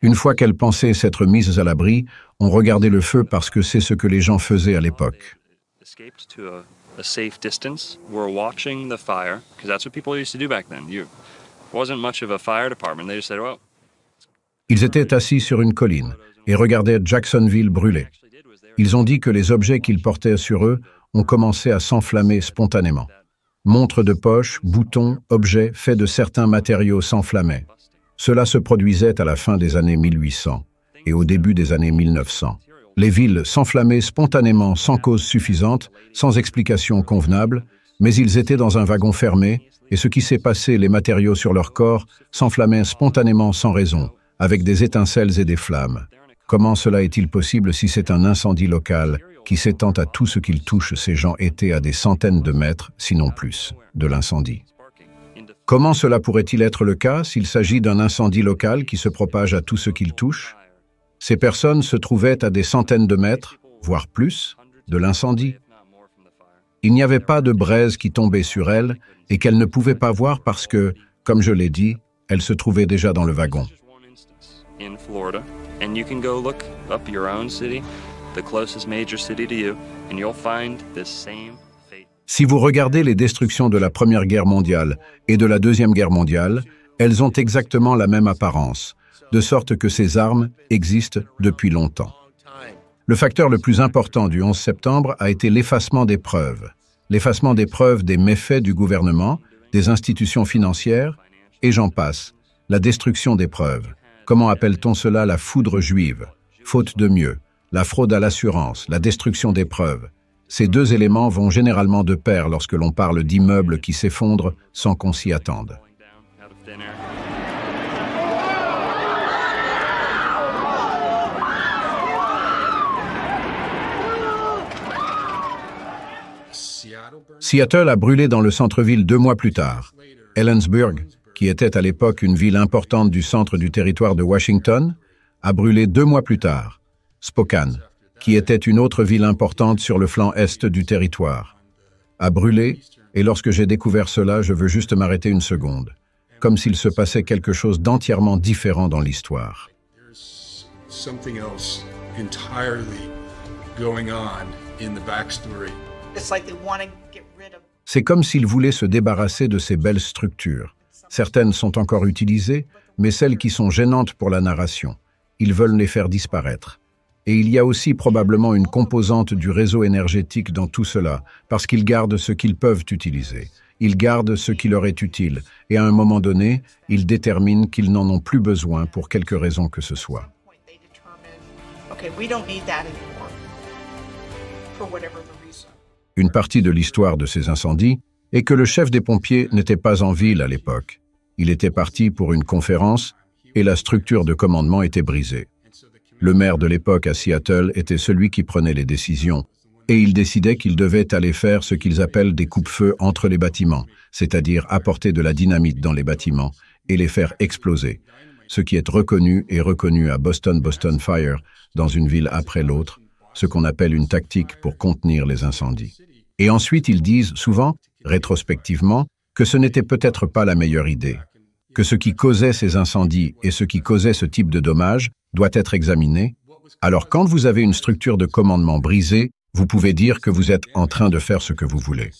une fois qu'elles pensaient s'être mises à l'abri, ont regardé le feu parce que c'est ce que les gens faisaient à l'époque. Ils étaient assis sur une colline et regardaient Jacksonville brûler. Ils ont dit que les objets qu'ils portaient sur eux ont commencé à s'enflammer spontanément. Montres de poche, boutons, objets faits de certains matériaux s'enflammaient. Cela se produisait à la fin des années 1800 et au début des années 1900. Les villes s'enflammaient spontanément sans cause suffisante, sans explication convenable, mais ils étaient dans un wagon fermé et ce qui s'est passé, les matériaux sur leur corps, s'enflammaient spontanément sans raison, avec des étincelles et des flammes. Comment cela est-il possible si c'est un incendie local qui s'étend à tout ce qu'il touche? Ces gens étaient à des centaines de mètres, sinon plus, de l'incendie. Comment cela pourrait-il être le cas s'il s'agit d'un incendie local qui se propage à tout ce qu'il touche? Ces personnes se trouvaient à des centaines de mètres, voire plus, de l'incendie. Il n'y avait pas de braise qui tombait sur elles et qu'elles ne pouvaient pas voir parce que, comme je l'ai dit, elles se trouvaient déjà dans le wagon. And you can go look up your own city, the closest major city to you, and you'll find the same fate. Si vous regardez les destructions de la Première Guerre mondiale et de la Deuxième Guerre mondiale, elles ont exactement la même apparence, de sorte que ces armes existent depuis longtemps. Le facteur le plus important du 11 septembre a été l'effacement des preuves. L'effacement des preuves des méfaits du gouvernement, des institutions financières, et j'en passe. La destruction des preuves. Comment appelle-t-on cela la foudre juive? Faute de mieux. La fraude à l'assurance, la destruction des preuves. Ces deux éléments vont généralement de pair lorsque l'on parle d'immeubles qui s'effondrent sans qu'on s'y attende. Seattle a brûlé dans le centre-ville 2 mois plus tard. Ellensburg, qui était à l'époque une ville importante du centre du territoire de Washington, a brûlé 2 mois plus tard. Spokane, qui était une autre ville importante sur le flanc est du territoire, a brûlé, et lorsque j'ai découvert cela, je veux juste m'arrêter une seconde, comme s'il se passait quelque chose d'entièrement différent dans l'histoire. C'est comme s'ils voulaient se débarrasser de ces belles structures. Certaines sont encore utilisées, mais celles qui sont gênantes pour la narration. Ils veulent les faire disparaître. Et il y a aussi probablement une composante du réseau énergétique dans tout cela, parce qu'ils gardent ce qu'ils peuvent utiliser. Ils gardent ce qui leur est utile, et à un moment donné, ils déterminent qu'ils n'en ont plus besoin pour quelque raison que ce soit. Une partie de l'histoire de ces incendies est que le chef des pompiers n'était pas en ville à l'époque. Il était parti pour une conférence et la structure de commandement était brisée. Le maire de l'époque à Seattle était celui qui prenait les décisions et il décidait qu'il devait aller faire ce qu'ils appellent des coupe-feux entre les bâtiments, c'est-à-dire apporter de la dynamite dans les bâtiments et les faire exploser, ce qui est reconnu à Boston Fire, dans une ville après l'autre, ce qu'on appelle une tactique pour contenir les incendies. Et ensuite, ils disent souvent, rétrospectivement, que ce n'était peut-être pas la meilleure idée, que ce qui causait ces incendies et ce qui causait ce type de dommages doit être examiné. Alors quand vous avez une structure de commandement brisée, vous pouvez dire que vous êtes en train de faire ce que vous voulez.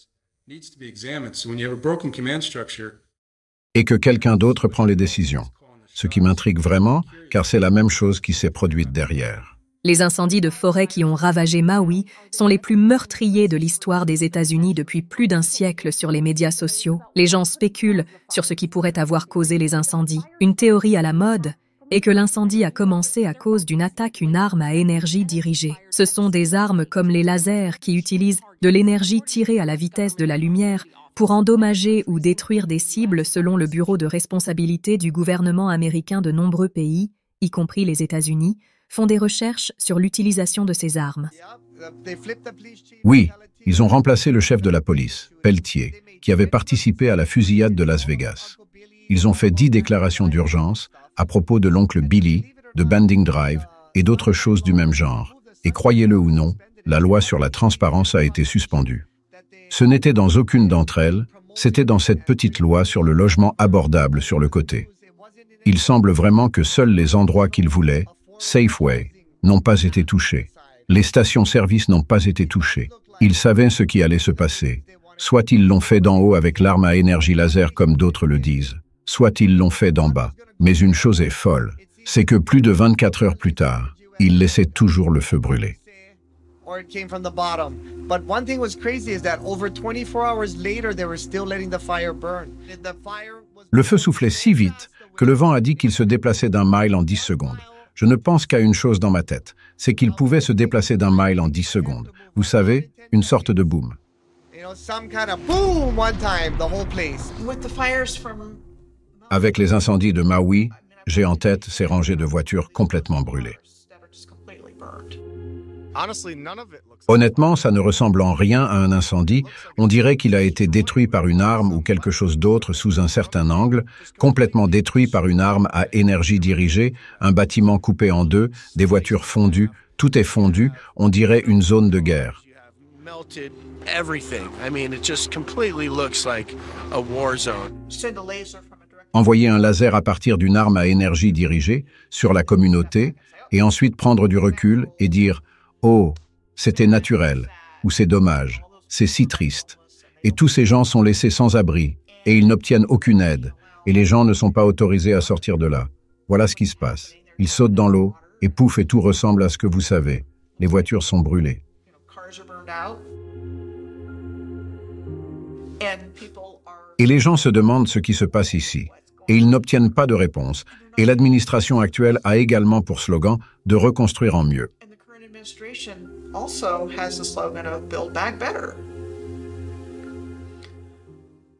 Et que quelqu'un d'autre prend les décisions. Ce qui m'intrigue vraiment, car c'est la même chose qui s'est produite derrière. Les incendies de forêt qui ont ravagé Maui sont les plus meurtriers de l'histoire des États-Unis depuis plus d'un siècle sur les médias sociaux. Les gens spéculent sur ce qui pourrait avoir causé les incendies. Une théorie à la mode est que l'incendie a commencé à cause d'une arme à énergie dirigée. Ce sont des armes comme les lasers qui utilisent de l'énergie tirée à la vitesse de la lumière pour endommager ou détruire des cibles selon le bureau de responsabilité du gouvernement américain. De nombreux pays, y compris les États-Unis, font des recherches sur l'utilisation de ces armes. Oui, ils ont remplacé le chef de la police, Pelletier, qui avait participé à la fusillade de Las Vegas. Ils ont fait 10 déclarations d'urgence à propos de l'oncle Billy, de Banding Drive et d'autres choses du même genre. Et croyez-le ou non, la loi sur la transparence a été suspendue. Ce n'était dans aucune d'entre elles, c'était dans cette petite loi sur le logement abordable sur le côté. Il semble vraiment que seuls les endroits qu'ils voulaient, Safeway, n'ont pas été touchés. Les stations-service n'ont pas été touchées. Ils savaient ce qui allait se passer. Soit ils l'ont fait d'en haut avec l'arme à énergie laser comme d'autres le disent, soit ils l'ont fait d'en bas. Mais une chose est folle, c'est que plus de 24 heures plus tard, ils laissaient toujours le feu brûler. Le feu soufflait si vite que le vent a dit qu'il se déplaçait d'un mile en 10 secondes. Je ne pense qu'à une chose dans ma tête, c'est qu'il pouvait se déplacer d'un mile en 10 secondes. Vous savez, une sorte de boom. Avec les incendies de Maui, j'ai en tête ces rangées de voitures complètement brûlées. Honnêtement, ça ne ressemble en rien à un incendie. On dirait qu'il a été détruit par une arme ou quelque chose d'autre sous un certain angle, complètement détruit par une arme à énergie dirigée, un bâtiment coupé en deux, des voitures fondues, tout est fondu, on dirait une zone de guerre. Envoyer un laser à partir d'une arme à énergie dirigée sur la communauté et ensuite prendre du recul et dire « Oh, c'était naturel » ou « C'est dommage, c'est si triste ». Et tous ces gens sont laissés sans abri et ils n'obtiennent aucune aide et les gens ne sont pas autorisés à sortir de là. Voilà ce qui se passe. Ils sautent dans l'eau et pouf et tout ressemble à ce que vous savez. Les voitures sont brûlées. Cars are burned out. And people are Et les gens se demandent ce qui se passe ici. Et ils n'obtiennent pas de réponse. Et l'administration actuelle a également pour slogan de reconstruire en mieux. and the current administration also has the slogan of Build Back Better.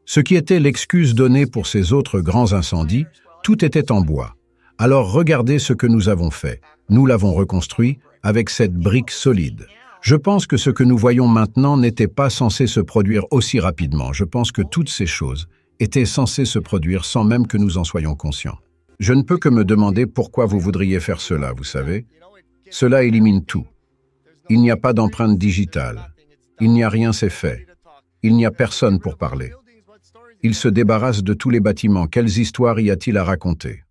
Ce qui était l'excuse donnée pour ces autres grands incendies, tout était en bois. Alors regardez ce que nous avons fait. Nous l'avons reconstruit avec cette brique solide. Je pense que ce que nous voyons maintenant n'était pas censé se produire aussi rapidement. Je pense que toutes ces choses étaient censées se produire sans même que nous en soyons conscients. Je ne peux que me demander pourquoi vous voudriez faire cela, vous savez. Cela élimine tout. Il n'y a pas d'empreinte digitale. Il n'y a rien, c'est fait. Il n'y a personne pour parler. Il se débarrasse de tous les bâtiments. Quelles histoires y a-t-il à raconter?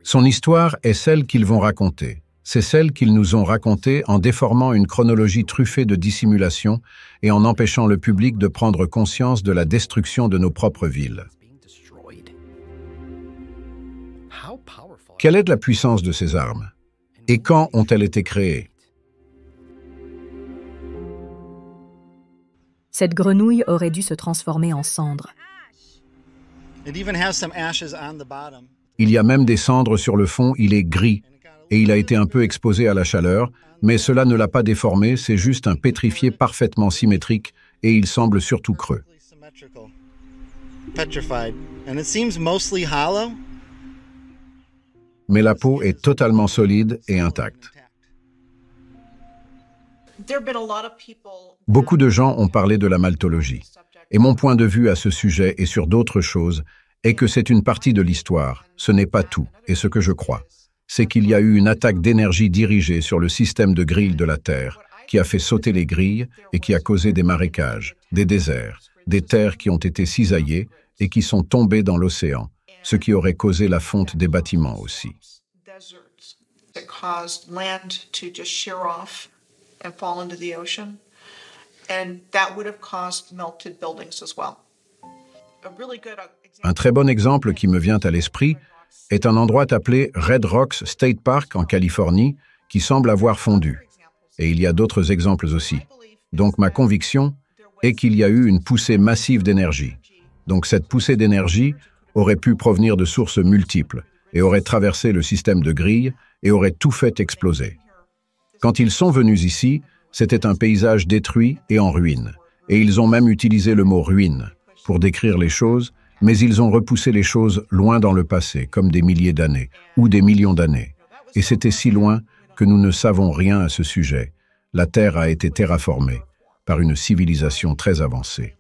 Son histoire est celle qu'ils vont raconter. C'est celle qu'ils nous ont racontée en déformant une chronologie truffée de dissimulation et en empêchant le public de prendre conscience de la destruction de nos propres villes. Quelle est la puissance de ces armes? Et quand ont-elles été créées? Cette grenouille aurait dû se transformer en cendre. Il y a même des cendres sur le fond, il est gris, et il a été un peu exposé à la chaleur, mais cela ne l'a pas déformé, c'est juste un pétrifié parfaitement symétrique, et il semble surtout creux. Mais la peau est totalement solide et intacte. Beaucoup de gens ont parlé de la malthologie, et mon point de vue à ce sujet et sur d'autres choses est que c'est une partie de l'histoire, ce n'est pas tout, et ce que je crois, c'est qu'il y a eu une attaque d'énergie dirigée sur le système de grilles de la Terre, qui a fait sauter les grilles et qui a causé des marécages, des déserts, des terres qui ont été cisaillées et qui sont tombées dans l'océan, ce qui aurait causé la fonte des bâtiments aussi. And fall into the ocean, and that would have caused melted buildings as well. Un très bon exemple qui me vient à l'esprit est un endroit appelé Red Rocks State Park en Californie qui semble avoir fondu. Et il y a d'autres exemples aussi. Donc ma conviction est qu'il y a eu une poussée massive d'énergie. Donc cette poussée d'énergie aurait pu provenir de sources multiples et aurait traversé le système de grilles et aurait tout fait exploser. Quand ils sont venus ici, c'était un paysage détruit et en ruine. Et ils ont même utilisé le mot « ruine » pour décrire les choses, mais ils ont repoussé les choses loin dans le passé, comme des milliers d'années, ou des millions d'années. Et c'était si loin que nous ne savons rien à ce sujet. La Terre a été terraformée par une civilisation très avancée.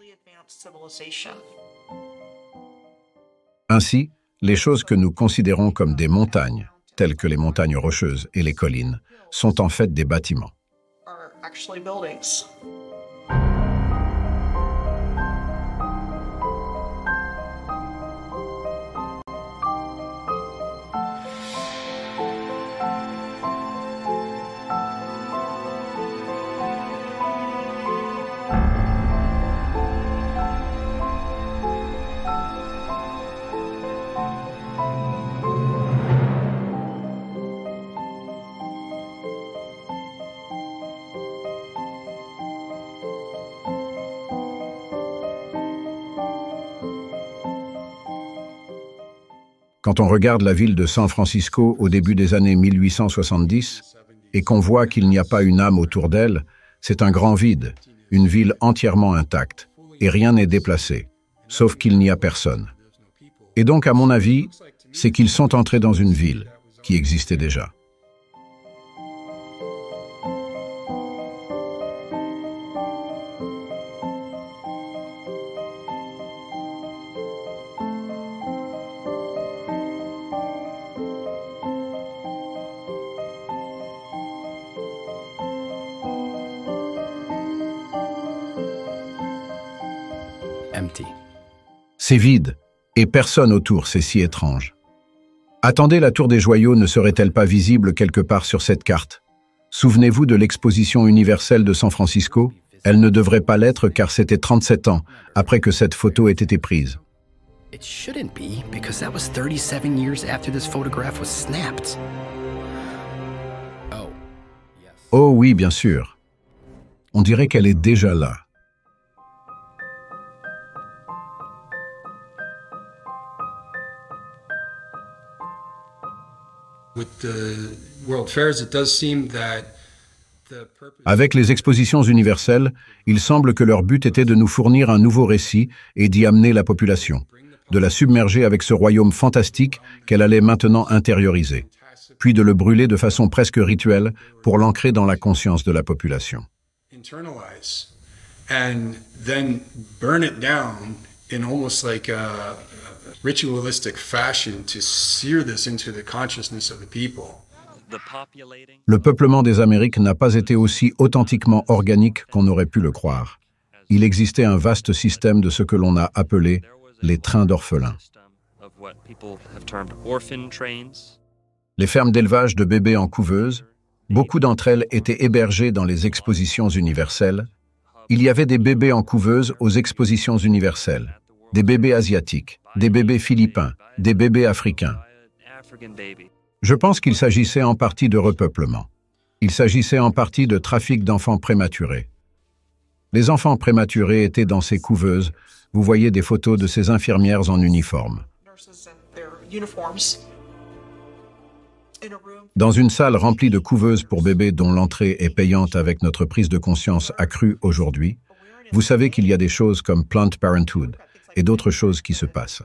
Ainsi, les choses que nous considérons comme des montagnes, telles que les montagnes rocheuses et les collines, sont en fait des bâtiments. Quand on regarde la ville de San Francisco au début des années 1870 et qu'on voit qu'il n'y a pas une âme autour d'elle, c'est un grand vide, une ville entièrement intacte, et rien n'est déplacé, sauf qu'il n'y a personne. Et donc, à mon avis, c'est qu'ils sont entrés dans une ville qui existait déjà. C'est vide, et personne autour, c'est si étrange. Attendez, la tour des joyaux ne serait-elle pas visible quelque part sur cette carte? Souvenez-vous de l'exposition universelle de San Francisco? Elle ne devrait pas l'être car c'était 37 ans après que cette photo ait été prise. It shouldn't be, because that was 37 years after this photograph was snapped. Oh oui, bien sûr. On dirait qu'elle est déjà là. Avec les expositions universelles, il semble que leur but était de nous fournir un nouveau récit et d'y amener la population, de la submerger avec ce royaume fantastique qu'elle allait maintenant intérioriser, puis de le brûler de façon presque rituelle pour l'ancrer dans la conscience de la population. And then burn it down in almost like a ritualistic fashion to sear this into the consciousness of the people. Le peuplement des Amériques n'a pas été aussi authentiquement organique qu'on aurait pu le croire. Il existait un vaste système de ce que l'on a appelé les trains d'orphelins. Les fermes d'élevage de bébés en couveuse, beaucoup d'entre elles étaient hébergées dans les expositions universelles. Il y avait des bébés en couveuse aux expositions universelles, des bébés asiatiques, des bébés philippins, des bébés africains. Je pense qu'il s'agissait en partie de repeuplement. Il s'agissait en partie de trafic d'enfants prématurés. Les enfants prématurés étaient dans ces couveuses. Vous voyez des photos de ces infirmières en uniforme. Dans une salle remplie de couveuses pour bébés dont l'entrée est payante avec notre prise de conscience accrue aujourd'hui, vous savez qu'il y a des choses comme Planned Parenthood et d'autres choses qui se passent.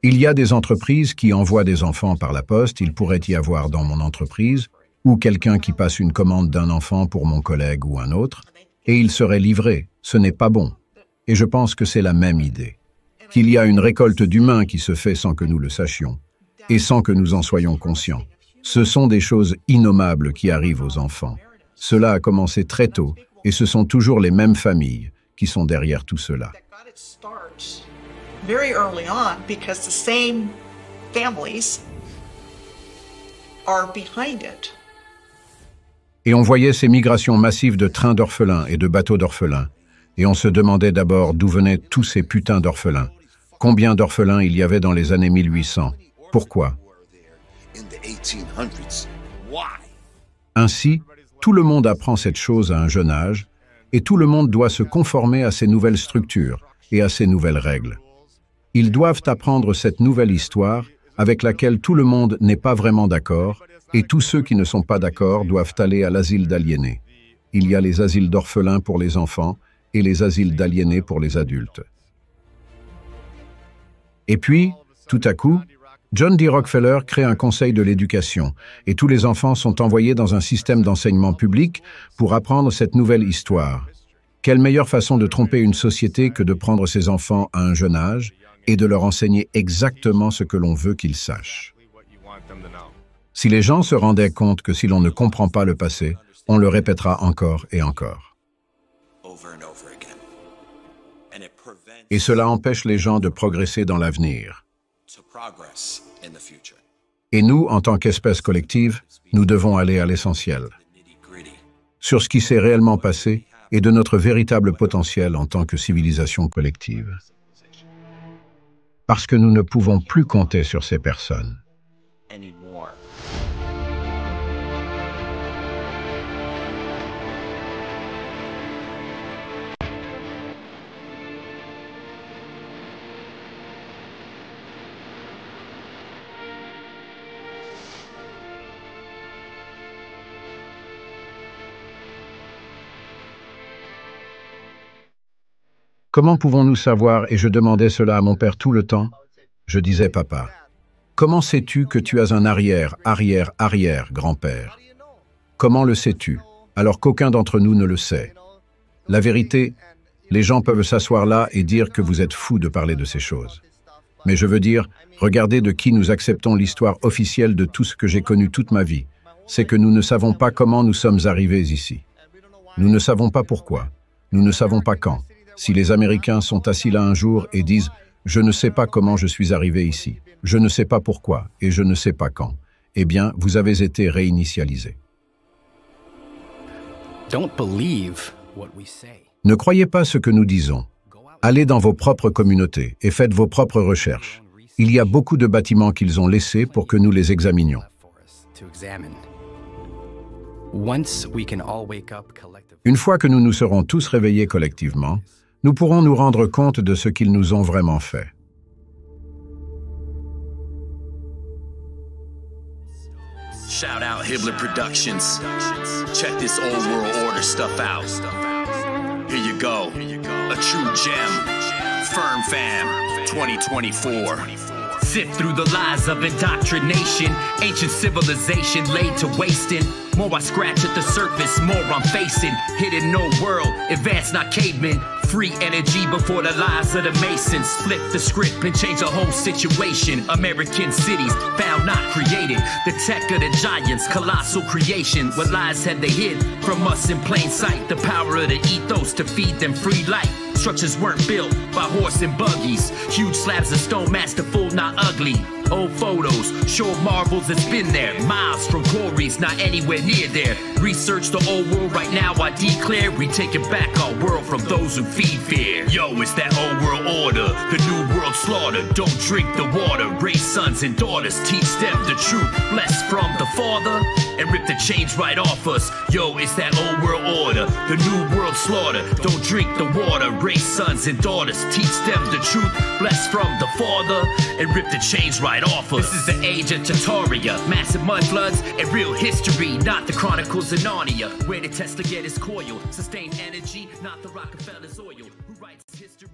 Il y a des entreprises qui envoient des enfants par la poste, il pourrait y avoir dans mon entreprise, ou quelqu'un qui passe une commande d'un enfant pour mon collègue ou un autre, et il serait livré. Ce n'est pas bon. Et je pense que c'est la même idée. Qu'il y a une récolte d'humains qui se fait sans que nous le sachions, et sans que nous en soyons conscients. Ce sont des choses innommables qui arrivent aux enfants. Cela a commencé très tôt, et ce sont toujours les mêmes familles qui sont derrière tout cela. Very early on, because the same families are behind it. Et on voyait ces migrations massives de trains d'orphelins et de bateaux d'orphelins. Et on se demandait d'abord d'où venaient tous ces putains d'orphelins. Combien d'orphelins il y avait dans les années 1800? Pourquoi? Ainsi, tout le monde apprend cette chose à un jeune âge, et tout le monde doit se conformer à ces nouvelles structures et à ces nouvelles règles. Ils doivent apprendre cette nouvelle histoire avec laquelle tout le monde n'est pas vraiment d'accord, et tous ceux qui ne sont pas d'accord doivent aller à l'asile d'aliénés. Il y a les asiles d'orphelins pour les enfants et les asiles d'aliénés pour les adultes. Et puis, tout à coup, John D. Rockefeller crée un conseil de l'éducation, et tous les enfants sont envoyés dans un système d'enseignement public pour apprendre cette nouvelle histoire. Quelle meilleure façon de tromper une société que de prendre ses enfants à un jeune âge et de leur enseigner exactement ce que l'on veut qu'ils sachent. Si les gens se rendaient compte que si l'on ne comprend pas le passé, on le répétera encore et encore. Et cela empêche les gens de progresser dans l'avenir. Et nous, en tant qu'espèce collective, nous devons aller à l'essentiel. Sur ce qui s'est réellement passé et de notre véritable potentiel en tant que civilisation collective. Parce que nous ne pouvons plus compter sur ces personnes. Comment pouvons-nous savoir, et je demandais cela à mon père tout le temps, je disais, papa, comment sais-tu que tu as un arrière-grand-père? Comment le sais-tu, alors qu'aucun d'entre nous ne le sait? La vérité, les gens peuvent s'asseoir là et dire que vous êtes fou de parler de ces choses. Mais je veux dire, regardez de qui nous acceptons l'histoire officielle de tout ce que j'ai connu toute ma vie. C'est que nous ne savons pas comment nous sommes arrivés ici. Nous ne savons pas pourquoi. Nous ne savons pas quand. Si les Américains sont assis là un jour et disent « Je ne sais pas comment je suis arrivé ici, je ne sais pas pourquoi et je ne sais pas quand », eh bien, vous avez été réinitialisés. Ne croyez pas ce que nous disons. Allez dans vos propres communautés et faites vos propres recherches. Il y a beaucoup de bâtiments qu'ils ont laissés pour que nous les examinions. Une fois que nous nous serons tous réveillés collectivement, nous pourrons nous rendre compte de ce qu'ils nous ont vraiment fait. Shout out Hibbler Productions. Check this old world order stuff out. Here you go. A true gem. Firm Fam 2024. Sift through the lies of indoctrination, ancient civilization laid to wasting. More I scratch at the surface, more I'm facing. Hidden no world, advanced not cavemen. Free energy before the lies of the Masons. Flip the script and change the whole situation. American cities found not created. The tech of the giants, colossal creation. What lies had they hid from us in plain sight? The power of the ethos to feed them free light. Structures weren't built by horse and buggies. Huge slabs of stone, masterful, not ugly. Old photos show marvels that's been there. Miles from quarries, not anywhere near there. Research the old world right now, I declare we taking back our world from those who feed fear. Yo, it's that old world order, the new world slaughter. Don't drink the water, raise sons and daughters. Teach them the truth, blessed from the Father, and rip the chains right off us. Yo, it's that old world order, the new world slaughter. Don't drink the water, raise sons and daughters. Teach them the truth, blessed from the Father, and rip the chains right off us. This is the age of Tartaria, massive mud floods and real history, not the Chronicles of Narnia, where the Tesla get his coil, sustain energy, not the Rockefeller's oil. Who writes history?